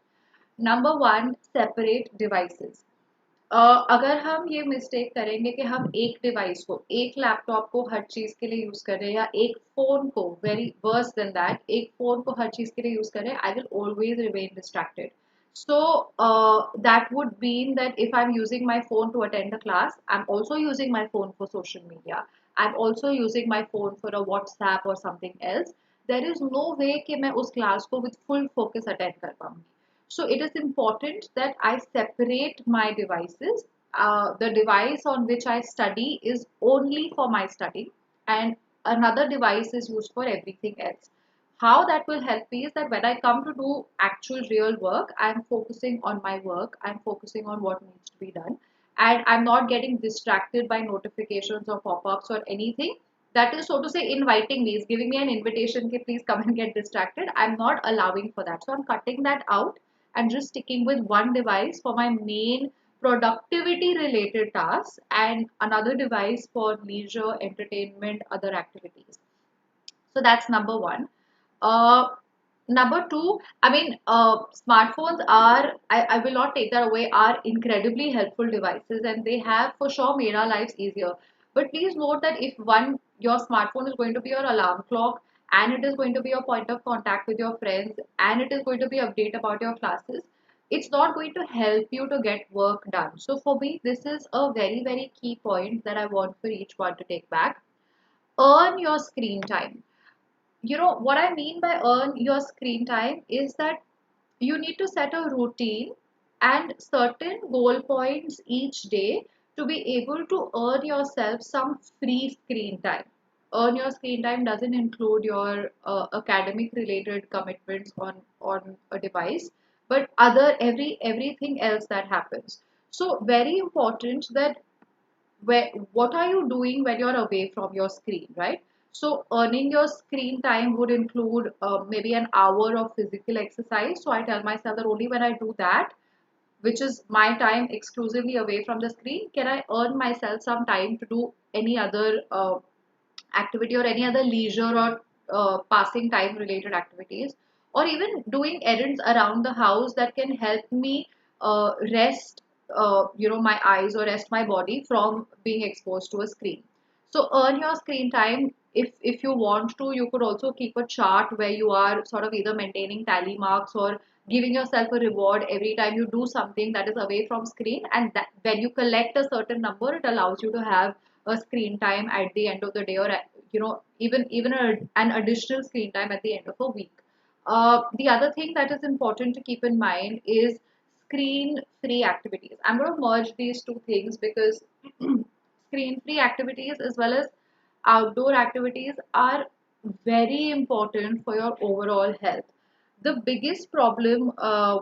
Number one, separate devices. अगर हम ये मिस्टेक करेंगे कि हम एक डिवाइस को, एक लैपटॉप को हर चीज़ के लिए यूज़ कर रहे हैं या एक फ़ोन को, वेरी वर्स देन दैट, एक फ़ोन को हर चीज़ के लिए यूज़ कर रहे हैं, I will always remain distracted. So that would mean that if I'm using my phone to attend a class, I'm also using my phone for social media. I'm also using my phone for a WhatsApp or something else. There is no way कि मैं उस class को with full focus attend कर पाऊंगी. So it is important that I separate my devices. The device on which I study is only for my study, and another device is used for everything else. How that will help me is that when I come to do actual real work, I'm focusing on my work, I'm focusing on what needs to be done, and I'm not getting distracted by notifications or pop-ups or anything that is, so to say, inviting me, is giving me an invitation, okay, please come and get distracted. I'm not allowing for that. So I'm cutting that out and just sticking with one device for my main productivity related tasks and another device for leisure, entertainment, other activities. So that's number one. Uh, Number two, I mean, smartphones are, I will not take that away, are incredibly helpful devices and they have for sure made our lives easier. But please note that if your smartphone is going to be your alarm clock and it is going to be your point of contact with your friends and it is going to be update about your classes, it's not going to help you to get work done. So for me, this is a very, very key point that I want for each one to take back. Earn your screen time. What I mean by earn your screen time is that you need to set a routine and certain goal points each day to be able to earn yourself some free screen time. Earn your screen time doesn't include your academic related commitments on a device, but everything else that happens. So very important that what are you doing when you're away from your screen, right? So earning your screen time would include maybe an hour of physical exercise. So I tell myself that only when I do that, which is my time exclusively away from the screen, can I earn myself some time to do any other activity or any other leisure or passing time related activities, or even doing errands around the house that can help me rest my eyes or rest my body from being exposed to a screen. So earn your screen time. If you want to, you could also keep a chart where you are sort of either maintaining tally marks or giving yourself a reward every time you do something that is away from screen, and that when you collect a certain number, it allows you to have a screen time at the end of the day, or an additional screen time at the end of a week. The other thing that is important to keep in mind is screen free activities. I'm going to merge these two things because screen free activities as well as outdoor activities are very important for your overall health. The biggest problem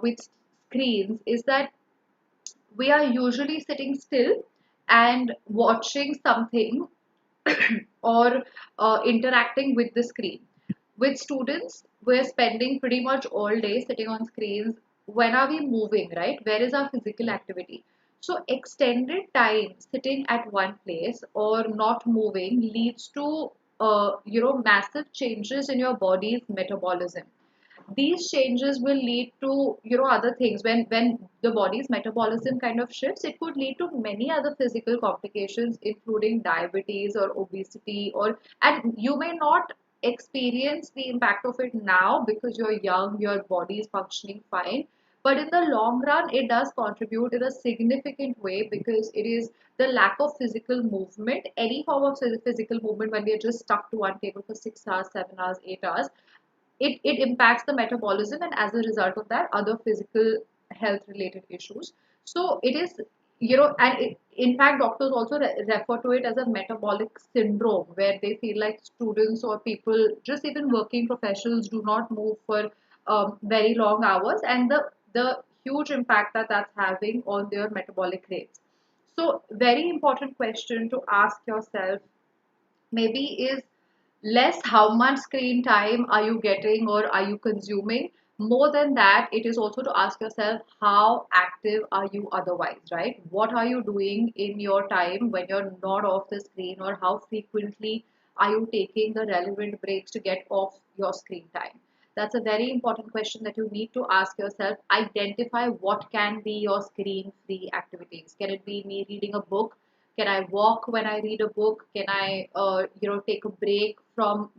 with screens is that we are usually sitting still and watching something or interacting with the screen. With students, we're spending pretty much all day sitting on screens. When are we moving, right? Where is our physical activity? So, extended time sitting at one place or not moving leads to massive changes in your body's metabolism. These changes will lead to other things. When the body's metabolism kind of shifts, it could lead to many other physical complications including diabetes or obesity, or and you may not experience the impact of it now because you're young, your body is functioning fine, but in the long run it does contribute in a significant way because it is the lack of physical movement, any form of physical movement, when we are just stuck to one table for 6 hours, 7 hours, 8 hours, it impacts the metabolism, and as a result of that, other physical health related issues. So it is, in fact, doctors also refer to it as a metabolic syndrome, where they feel like students or people, just even working professionals, do not move for very long hours, and the huge impact that that's having on their metabolic rates. So very important question to ask yourself maybe is less how much screen time are you getting or are you consuming. More than that, it is also to ask yourself how active are you otherwise, right? What are you doing in your time when you're not off the screen, or how frequently are you taking the relevant breaks to get off your screen time? That's a very important question that you need to ask yourself. Identify what can be your screen free activities. Can it be me reading a book? Can I walk when I read a book? Can I take a break from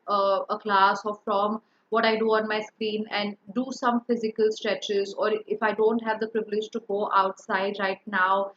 a class or from what I do on my screen and do some physical stretches? Or if I don't have the privilege to go outside right now,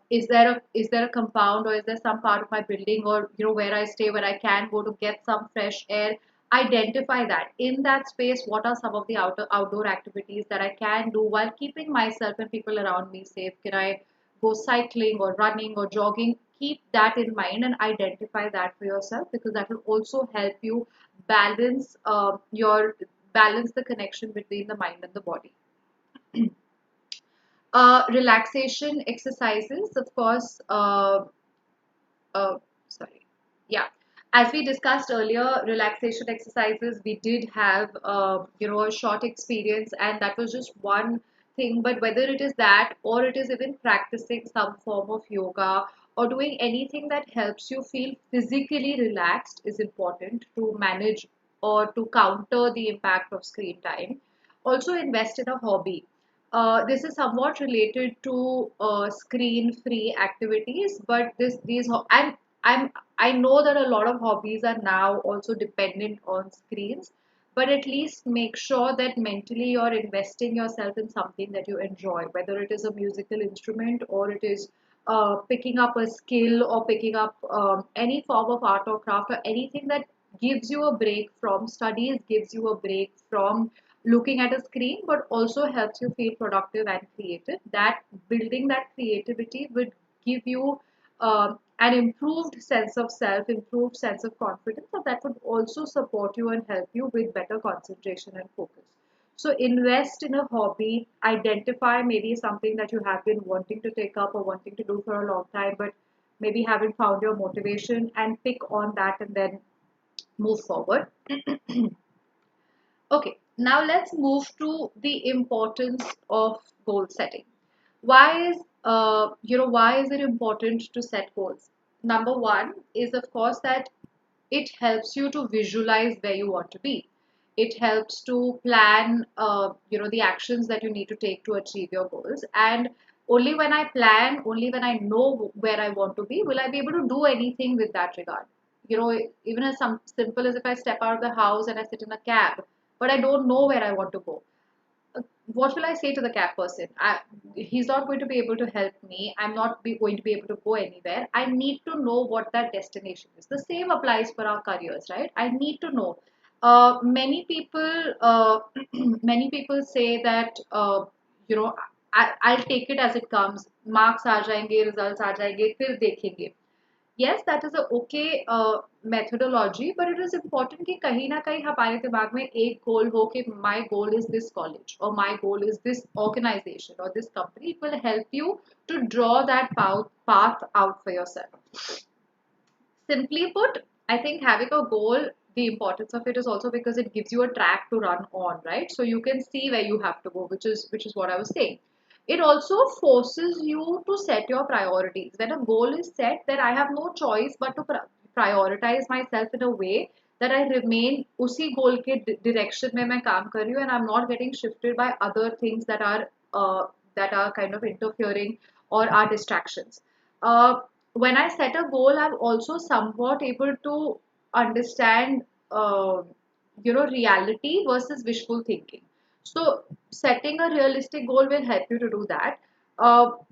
is there a compound, or is there some part of my building, or where I stay, where I can go to get some fresh air? Identify that in that space, what are some of the outdoor activities that I can do while keeping myself and people around me safe? Can I go cycling or running or jogging? Keep that in mind and identify that for yourself, because that will also help you balance the connection between the mind and the body. Relaxation exercises, of course. Uh, Sorry. Yeah. As we discussed earlier, relaxation exercises, we did have, a short experience, and that was just one thing. But whether it is that, or it is even practicing some form of yoga, or doing anything that helps you feel physically relaxed, is important to manage or to counter the impact of screen time. Also, invest in a hobby. This is somewhat related to screen-free activities, but I know that a lot of hobbies are now also dependent on screens, but at least make sure that mentally you're investing yourself in something that you enjoy, whether it is a musical instrument, or it is picking up a skill, or picking up any form of art or craft, or anything that gives you a break from studies, gives you a break from looking at a screen, but also helps you feel productive and creative. That building that creativity would give you an improved sense of self, improved sense of confidence, and that would also support you and help you with better concentration and focus. So invest in a hobby, identify maybe something that you have been wanting to take up or wanting to do for a long time, but maybe haven't found your motivation, and pick on that and then move forward. Okay, now let's move to the importance of goal setting. Why is it important to set goals? Number one is, of course, that it helps you to visualize where you want to be. It helps to plan, the actions that you need to take to achieve your goals. And only when I plan, only when I know where I want to be, will I be able to do anything with that regard. Even as some simple as if I step out of the house and I sit in a cab, but I don't know where I want to go, what will I say to the cab person? He's not going to be able to help me. I'm not going to be able to go anywhere. I need to know what that destination is. The same applies for our careers, right? I need to know. Many people say that, you know, I'll take it as it comes. Marks आ जाएंगे, results आ जाएंगे, फिर देखेंगे. Yes, that is a okay methodology, but it is important कि कहीं ना कहीं हमारे दिमाग में एक goal हो कि my goal is this college, or my goal is this organization or this company. It will help you to draw that path out for yourself. Simply put, I think having a goal, the importance of it is also because it gives you a track to run on, right? So you can see where you have to go, which is what I was saying. It also forces you to set your priorities. When a goal is set, then I have no choice but to prioritize myself in a way that I remain उसी goal के direction में मैं काम कर रही हूँ, and I'm not getting shifted by other things that are kind of interfering or are distractions. When I set a goal, I'm also somewhat able to understand, reality versus wishful thinking. So, setting a realistic goal will help you to do that.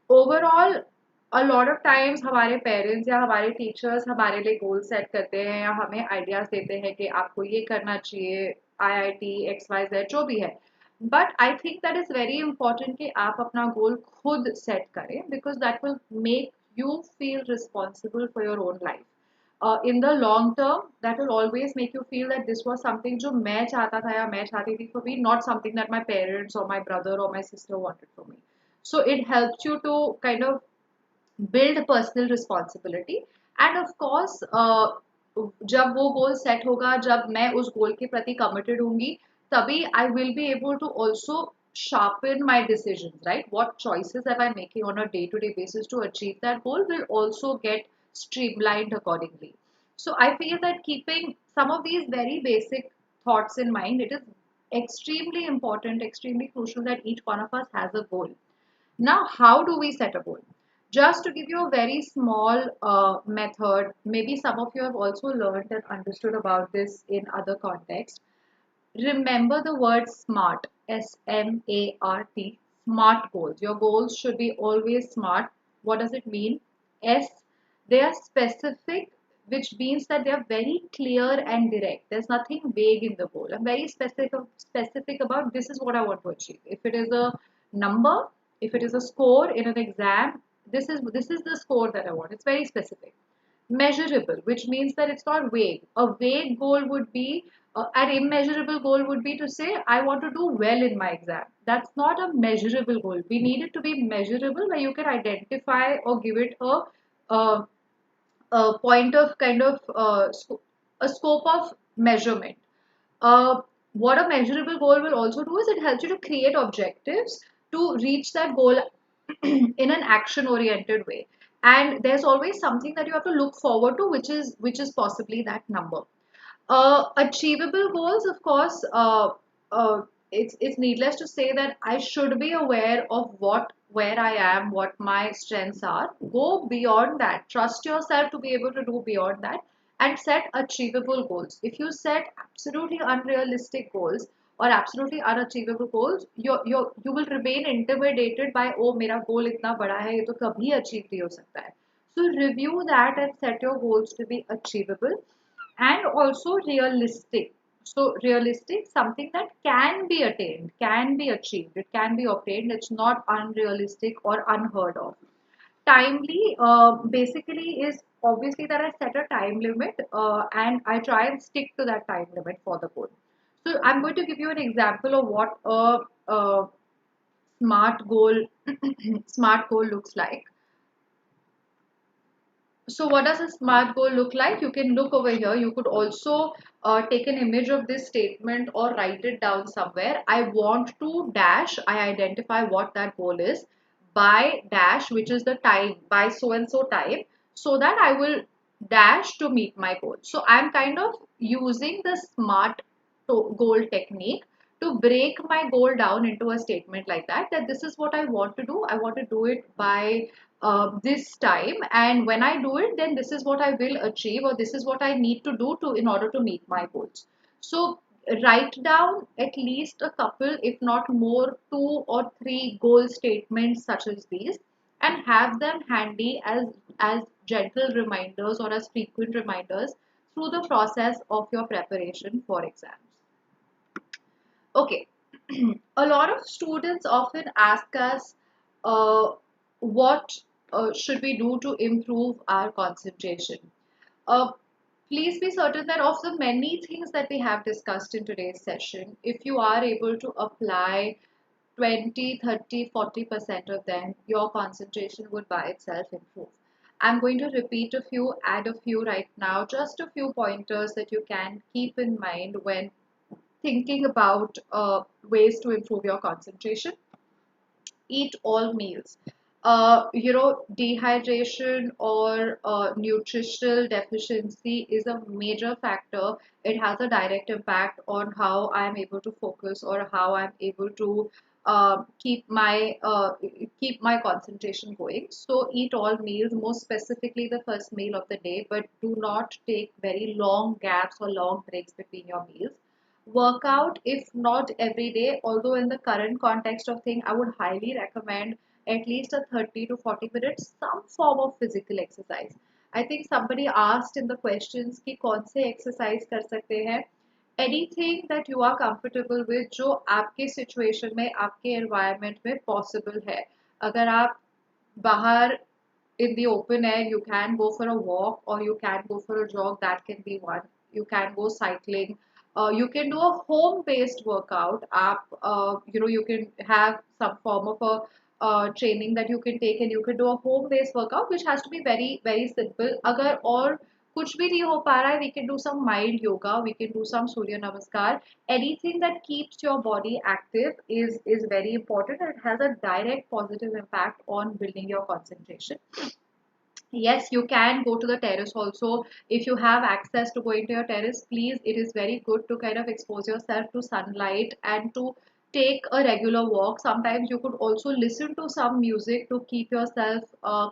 Overall, a lot of times हमारे parents या हमारे teachers हमारे लिए goal set करते हैं या हमें ideas देते हैं कि आपको ये करना चाहिए, IIT XYZ जो भी है. But I think that is very important कि आप अपना गोल खुद सेट करें, because that will make you feel responsible for your own life. In the long term, that will always make you feel that this was something जो मैं चाहता था या मैं चाहती थी for me, not something that my parents or my brother or my sister wanted for me. So it helps you to kind of build personal responsibility. And of course, जब वो गोल सेट होगा, जब मैं उस गोल के प्रति committed होंगी, तभी I will be able to also sharpen my decisions, right? What choices am I making on a day-to-day basis to achieve that goal will also get streamlined accordingly. So I feel that keeping some of these very basic thoughts in mind, it is extremely important, extremely crucial that each one of us has a goal. Now, how do we set a goal? Just to give you a very small method, maybe some of you have also learned and understood about this in other contexts. Remember the word SMART, SMART, SMART goals. Your goals should be always SMART. What does it mean? S, they are specific, which means that they are very clear and direct. There's nothing vague in the goal. I'm very specific about this is what I want to achieve. If it is a number, if it is a score in an exam, this is the score that I want. It's very specific. Measurable, which means that it's not vague. A vague goal would be An immeasurable goal would be to say, I want to do well in my exam. That's not a measurable goal. We need it to be measurable, where you can identify or give it a, a point of kind of a scope of measurement. Uh, what a measurable goal will also do is it helps you to create objectives to reach that goal in an action oriented way. And there's always something that you have to look forward to, which is possibly that number. Achievable goals, of course, it's needless to say that I should be aware of where I am, what my strengths are. Go beyond that. Trust yourself to be able to do beyond that, and set achievable goals. If you set absolutely unrealistic goals or absolutely unachievable goals, you will remain intimidated by, oh, मेरा goal इतना बड़ा है, ये तो कभी achieve नहीं हो सकता है. So review that and set your goals to be achievable and also realistic. So realistic, something that can be attained, can be achieved, it can be obtained. It's not unrealistic or unheard of. Timely, basically, is obviously that I set a time limit, and I try and stick to that time limit for the goal. So I'm going to give you an example of what a smart goal smart goal looks like. So what does a smart goal look like? You can look over here. You could also take an image of this statement or write it down somewhere. I want to dash. I identify what that goal is by dash, which is the time, by so and so time, so that I will dash to meet my goal. So I'm kind of using the smart goal technique to break my goal down into a statement like that, that this is what I want to do. I want to do it by this time, and when I do it, then this is what I will achieve, or this is what I need to do to in order to meet my goals. So write down at least a couple, if not more, 2 or 3 goal statements such as these, and have them handy as gentle reminders or as frequent reminders through the process of your preparation for exams. Okay, a lot of students often ask us, what should we do to improve our concentration? Uh, Please be certain that of the many things that we have discussed in today's session, if you are able to apply 20, 30, 40% of them, your concentration would by itself improve. I'm going to repeat a few, add a few right now, just a few pointers that you can keep in mind when thinking about ways to improve your concentration. Eat all meals. Dehydration or nutritional deficiency is a major factor. It has a direct impact on how I'm able to focus or how I'm able to keep my concentration going. So eat all meals, most specifically the first meal of the day, but do not take very long gaps or long breaks between your meals. Workout, if not every day, although in the current context of thing, I would highly recommend at least a 30 to 40 minutes some form of physical exercise. I think somebody asked in the questions कि कौन से exercise कर सकते हैं. Anything that you are comfortable with, जो आपके situation में, आपके environment में possible है. अगर आप बाहर in the open air, you can go for a walk or you can go for a jog. That can be one. You can go cycling. You can do a home-based workout. You can have some form of a training that you can take, and you can do a home-based workout, which has to be very, very simple. अगर और कुछ भी नहीं हो पा रहा है, we can do some mild yoga. We can do some Surya Namaskar. Anything that keeps your body active is very important, and it has a direct positive impact on building your concentration. Yes, you can go to the terrace also. If you have access to going to your terrace, please, it is very good to kind of expose yourself to sunlight and to take a regular walk. Sometimes you could also listen to some music to keep yourself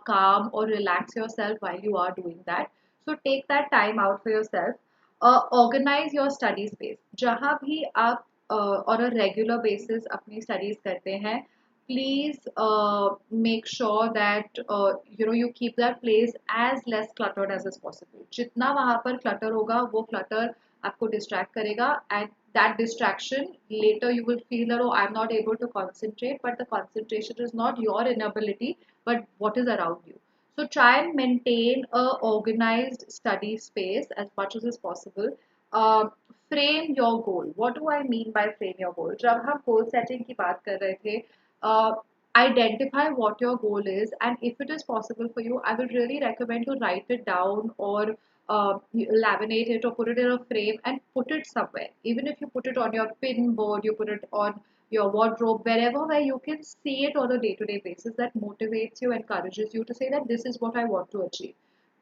calm or relax yourself while you are doing that. So take that time out for yourself. Organize your study space. जहाँ भी आप on a regular basis अपनी studies करते हैं, please make sure that you keep that place as less cluttered as is possible. जितना वहाँ पर clutter होगा, वो clutter आपको distract करेगा, and that distraction later you will feel that, oh, I'm not able to concentrate, but the concentration is not your inability but what is around you. So try and maintain a organized study space as much as is possible. Frame your goal. What do I mean by frame your goal? जब हम goal setting की बात कर रहे थे, identify what your goal is, and if it is possible for you, I would really recommend to write it down, or laminate it or put it in a frame and put it somewhere. Even if you put it on your pin board, you put it on your wardrobe, wherever where you can see it on a day-to-day basis, that motivates you, encourages you to say that this is what I want to achieve.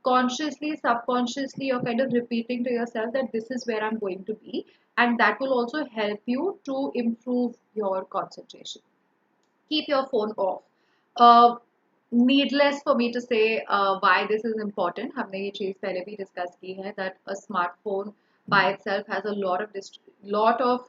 Consciously, subconsciously, you're kind of repeating to yourself that this is where I'm going to be, and that will also help you to improve your concentration. Keep your phone off. Needless for me to say why this is important. हमने ये चीज़ पहले भी discuss की है that a smartphone by itself has a lot of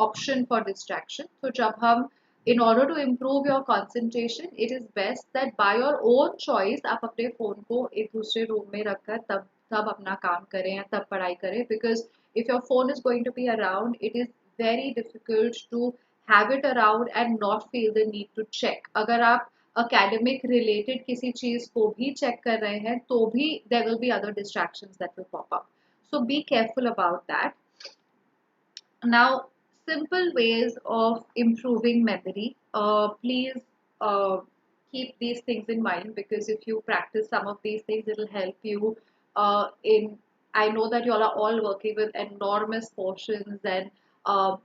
option for distraction. So जब हम in order to improve your concentration, it is best that by your own choice आप अपने phone को एक दूसरे room में रखकर तब अपना काम करें या तब पढ़ाई करें, because if your phone is going to be around, it is very difficult to have it around and not feel the need to check. अगर आप academic related किसी चीज को भी check कर रहे हैं तो भी there will be other distractions that will pop up. So be careful about that. Now, simple ways of improving memory. Please keep these things in mind, because if you practice some of these things, it will help you in. I know that you all are all working with enormous portions and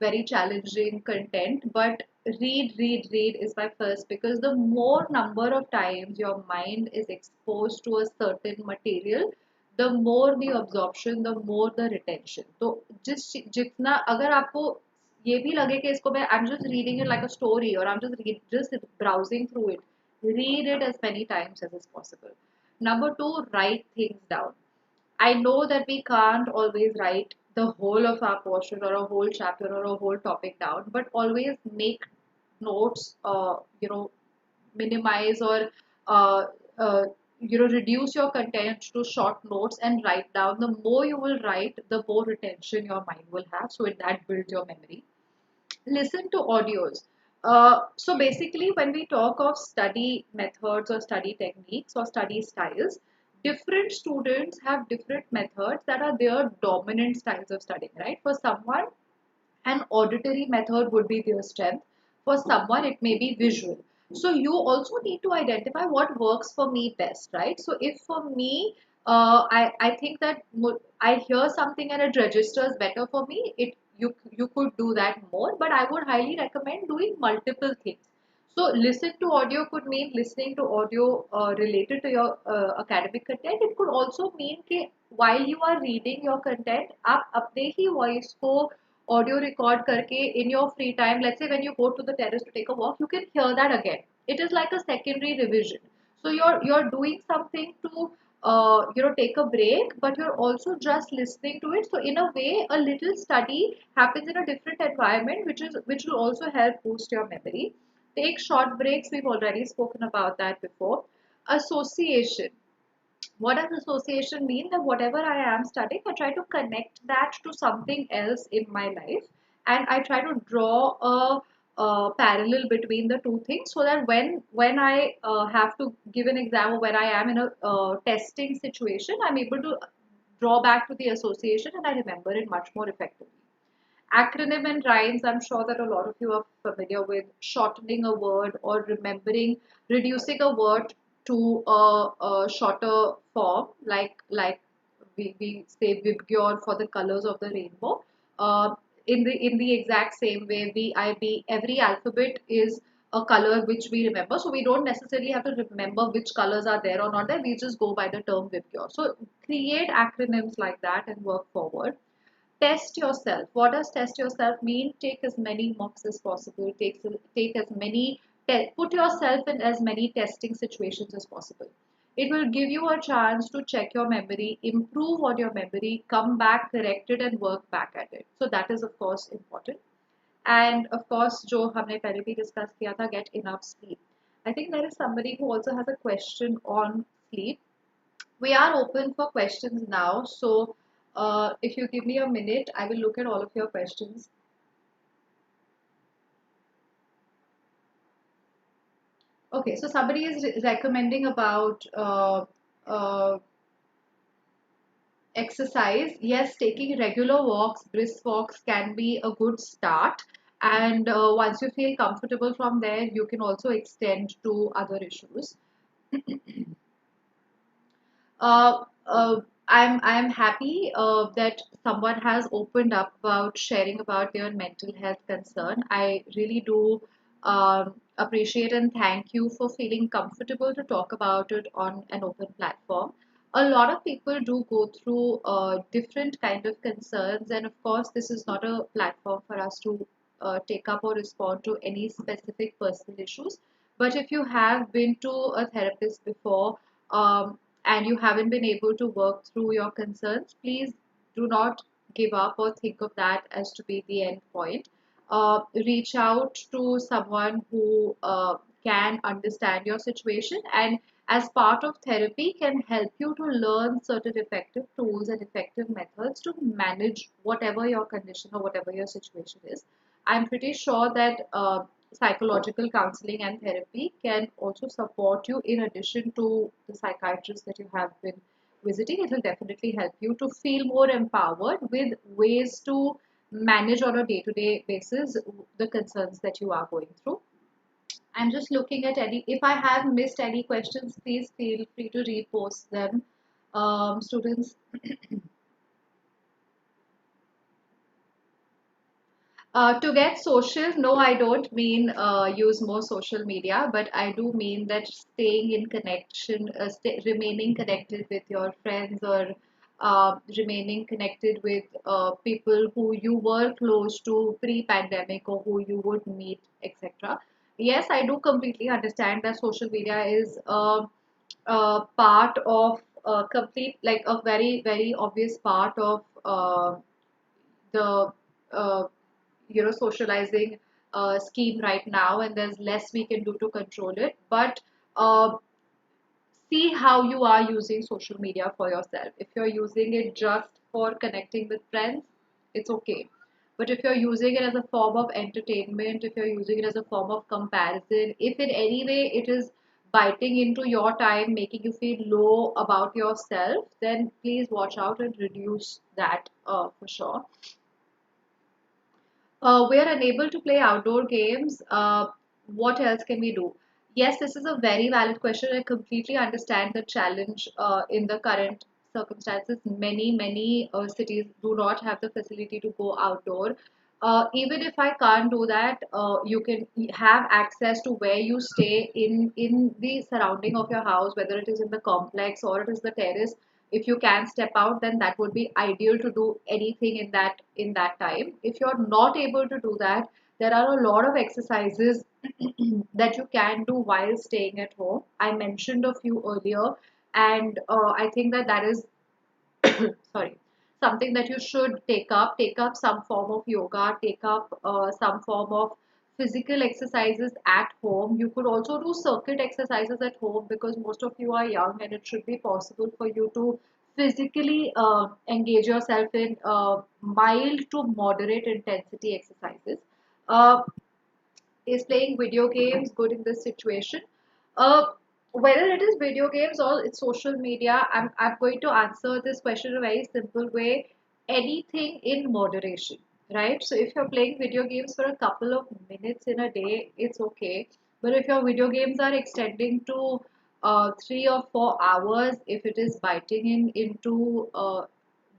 very challenging content, but read is my first, because the more number of times your mind is exposed to a certain material, the more the absorption, the more the retention. तो जितना अगर आपको ये भी लगे कि इसको मैं I'm just reading it like a story, or I'm just browsing through it, read it as many times as is possible. Number two, write things down. I know that we can't always write the whole of our portion or a whole chapter or a whole topic down, but always make notes, minimize or uh, uh, reduce your content to short notes and write down. The more you will write, the more retention your mind will have, so that builds your memory. Listen to audios. So basically, when we talk of study methods or study techniques or study styles, different students have different methods that are their dominant styles of studying, right? For someone, an auditory method would be their strength. For someone, it may be visual. So you also need to identify what works for me best, right? So if for me, I think that I hear something and it registers better for me, you could do that more, but I would highly recommend doing multiple things. So listen to audio could mean listening to audio related to your academic content. It could also mean कि while you are reading your content, आप अपने ही voice को audio record करके in your free time, let's say when you go to the terrace to take a walk, you can hear that again. It is like a secondary revision. So you're doing something to take a break, but you're also just listening to it. So in a way, a little study happens in a different environment, which will also help boost your memory. Take short breaks. We've already spoken about that before. Association. What does association mean? That whatever I am studying, I try to connect that to something else in my life, and I try to draw parallel between the two things, so that when I have to give an exam, or when I am in a testing situation, I'm able to draw back to the association and I remember it much more effectively. Acronym and rhymes, I'm sure that a lot of you are familiar with shortening a word or reducing a word to a shorter form, like we say Vibgyor for the colors of the rainbow. In the exact same way, VIB, every alphabet is a color which we remember. So we don't necessarily have to remember which colors are there or not there. We just go by the term Vibgyor. So create acronyms like that and work forward. Test yourself. What does test yourself mean? Take as many mocks as possible. Take as many put yourself in as many testing situations as possible. It will give you a chance to check your memory, improve on your memory, come back, correct it, and work back at it. So that is of course important. And of course, जो हमने पहले भी discuss किया था, get enough sleep. I think there is somebody who also has a question on sleep. We are open for questions now. So if you give me a minute, I will look at all of your questions. Okay, so somebody is recommending about uh, Exercise, yes, taking regular walks, brisk walks can be a good start. And once you feel comfortable from there, you can also extend to other issues. Uh, I'm happy that someone has opened up about sharing about their mental health concern. I really do appreciate and thank you for feeling comfortable to talk about it on an open platform. A lot of people do go through different kind of concerns, and of course, this is not a platform for us to take up or respond to any specific personal issues. But if you have been to a therapist before, and you haven't been able to work through your concerns, please do not give up or think of that as to be the end point. Reach out to someone who can understand your situation, and as part of therapy can help you to learn certain effective tools and effective methods to manage whatever your condition or whatever your situation is. I'm pretty sure that psychological counseling and therapy can also support you in addition to the psychiatrist that you have been visiting. It will definitely help you to feel more empowered with ways to manage on a day-to-day basis the concerns that you are going through. I'm just looking at any, if I have missed any questions, please feel free to repost them. Students, to get social, no, I don't mean use more social media, but I do mean that staying in connection, remaining connected with your friends, or remaining connected with people who you were close to pre-pandemic or who you would meet, etc. Yes, I do completely understand that social media is part of complete, like a very, very obvious part of the uh, socializing scheme right now, and there's less we can do to control it. But uh, see how you are using social media for yourself. If you're using it just for connecting with friends, it's okay. But if you're using it as a form of entertainment, if you're using it as a form of comparison, if in any way it is biting into your time, making you feel low about yourself, then please watch out and reduce that for sure. We are unable to play outdoor games. What else can we do? Yes, this is a very valid question. I completely understand the challenge in the current circumstances. Many cities do not have the facility to go outdoor. Even if I can't do that, you can have access to where you stay in the surrounding of your house, whether it is in the complex or it is the terrace. If you can step out, then that would be ideal to do anything in that time. If you're not able to do that, there are a lot of exercises that you can do while staying at home. I mentioned a few earlier, and I think that is sorry, something that you should take up some form of yoga, take up some form of physical exercises at home. You could also do circuit exercises at home because most of you are young, and it should be possible for you to physically engage yourself in mild to moderate intensity exercises. uh, is playing video games good in this situation? Uh, Whether it is video games or it's social media, I'm going to answer this question in a very simple way. Anything in moderation, right? So if you're playing video games for a couple of minutes in a day, it's okay. But if your video games are extending to 3 or 4 hours, if it is biting in into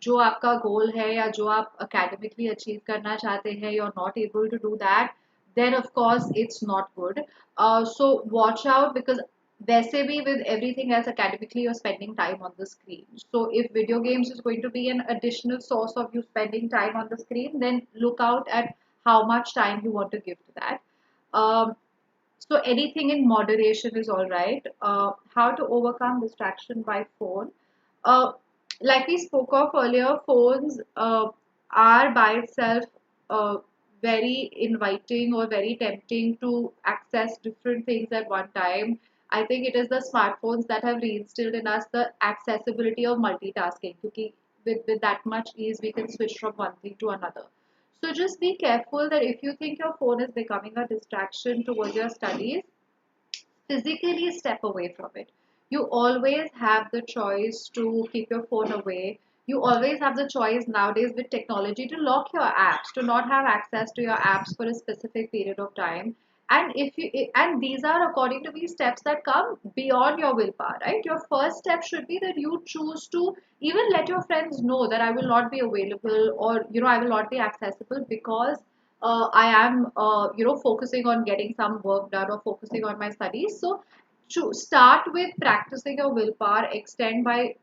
जो आपका गोल है या जो आप academically achieve करना चाहते हैं, you're not able to do that, then of course it's not good. So watch out, because वैसे भी with everything else academically you're spending time on the screen. So if video games is going to be an additional source of you spending time on the screen, then look out at how much time you want to give to that. Um, so anything in moderation is all right. How to overcome distraction by phone? Uh, like we spoke of earlier, phones are by itself very inviting or very tempting to access different things at one time. I think it is the smartphones that have reinstilled in us the accessibility of multitasking. Because with that much ease, we can switch from one thing to another. So just be careful that if you think your phone is becoming a distraction towards your studies, physically step away from it. You always have the choice to keep your phone away. You always have the choice nowadays with technology to lock your apps, to not have access to your apps for a specific period of time. And if you and these are according to me steps that come beyond your willpower, right? Your first step should be that you choose to even let your friends know that I will not be available, or I will not be accessible because I am focusing on getting some work done or focusing on my studies. So to start with practicing your willpower, extend by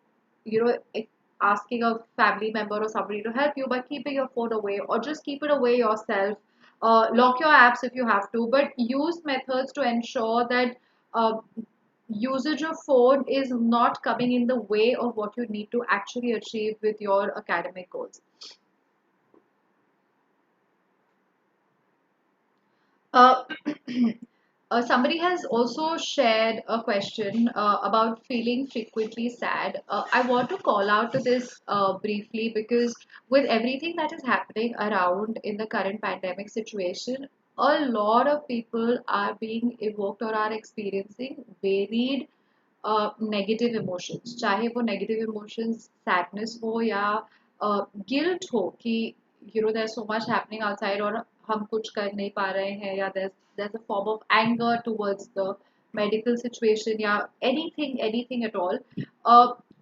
you know asking a family member or somebody to help you by keeping your phone away, or just keep it away yourself. Lock your apps if you have to, but use methods to ensure that uh, usage of phone is not coming in the way of what you need to actually achieve with your academic goals. Uh, somebody has also shared a question about feeling frequently sad. I want to call out to this briefly because with everything that is happening around in the current pandemic situation, a lot of people are being evoked or are experiencing varied negative emotions, चाहे वो negative emotions sadness हो या guilt हो कि there so much happening outside और हम कुछ कर नहीं पा रहे हैं, या there's a form of anger towards the medical situation, या anything at all.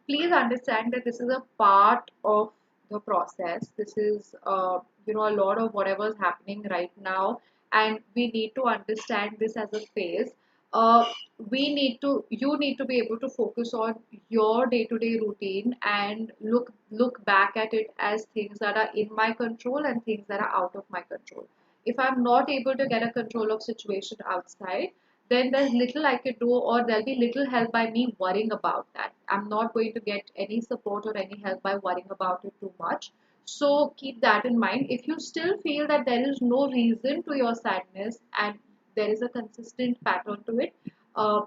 Please understand that this is a part of the process. This is a lot of whatever is happening right now, and we need to understand this as a phase. uh, you need to be able to focus on your day-to-day routine and look back at it as things that are in my control and things that are out of my control. If I'm not able to get a control of situation outside, then there's little I can do, or there'll be little help by me worrying about that. I'm not going to get any support or any help by worrying about it too much. So keep that in mind. If you still feel that there is no reason to your sadness and there is a consistent pattern to it, uh,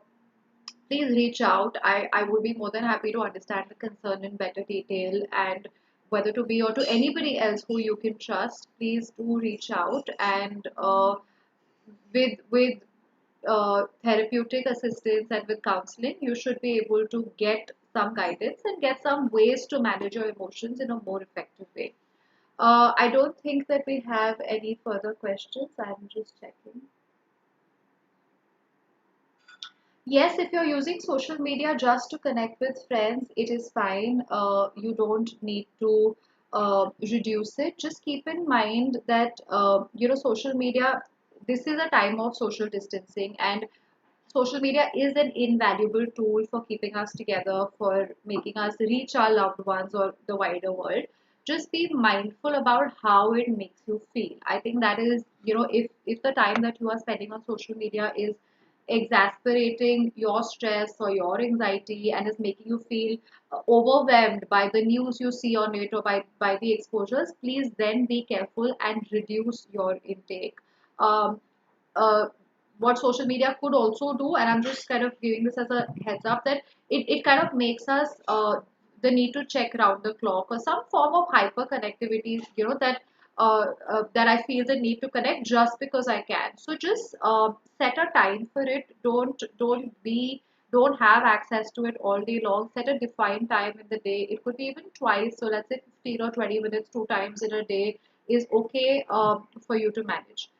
please reach out. I would be more than happy to understand the concern in better detail, and whether to be or to anybody else who you can trust, please do reach out. And with therapeutic assistance and with counseling, you should be able to get some guidance and get some ways to manage your emotions in a more effective way. I don't think that we have any further questions. I'm just checking. Yes, if you're using social media just to connect with friends, it is fine. You don't need to reduce it. Just keep in mind that social media. This is a time of social distancing, and social media is an invaluable tool for keeping us together, for making us reach our loved ones or the wider world. Just be mindful about how it makes you feel. I think that is, if the time that you are spending on social media is exasperating your stress or your anxiety and is making you feel overwhelmed by the news you see on it, or by the exposures, please then be careful and reduce your intake. Um, uh, what social media could also do, and I'm just kind of giving this as a heads up, that it kind of makes us the need to check round the clock or some form of hyper connectivity, that I feel the need to connect just because I can. So just set a time for it. Don't have access to it all day long. Set a defined time in the day. It could be even twice. So let's say 15 or 20 minutes, two times in a day is okay for you to manage.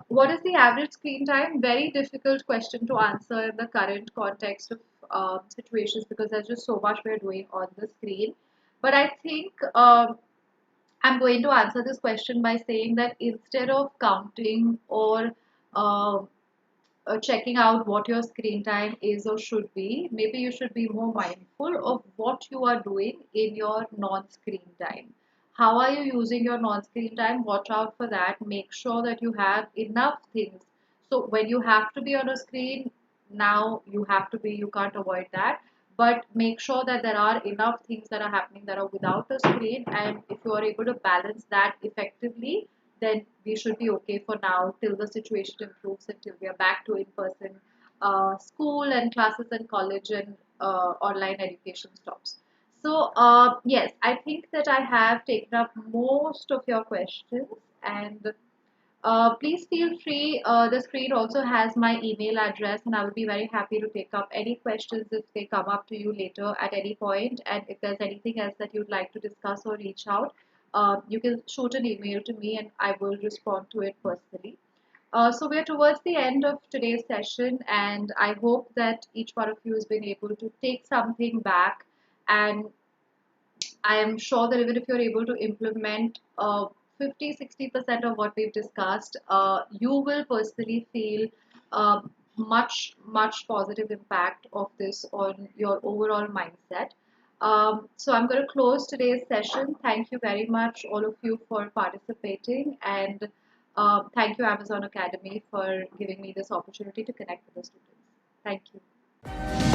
What is the average screen time? Very difficult question to answer in the current context of situations, because there's just so much we're doing on the screen. But I think I'm going to answer this question by saying that instead of counting or uh, checking out what your screen time is or should be, maybe you should be more mindful of what you are doing in your non-screen time. How are you using your non-screen time? Watch out for that. Make sure that you have enough things. So when you have to be on a screen, now you have to be, you can't avoid that. But make sure that there are enough things that are happening that are without a screen. And if you are able to balance that effectively, then we should be okay for now till the situation improves, until we are back to in-person school and classes and college, and online education stops. So yes, I think that I have taken up most of your questions, and Please feel free. The screen also has my email address, and I will be very happy to take up any questions if they come up to you later at any point. And if there's anything else that you'd like to discuss or reach out, you can shoot an email to me, and I will respond to it personally. So we're towards the end of today's session, and I hope that each one of you has been able to take something back. And I am sure that even if you're able to implement 50-60% of what we've discussed, you will personally feel much positive impact of this on your overall mindset. So I'm going to close today's session. Thank you very much, all of you, for participating, and thank you, Amazon Academy, for giving me this opportunity to connect with the students. Thank you.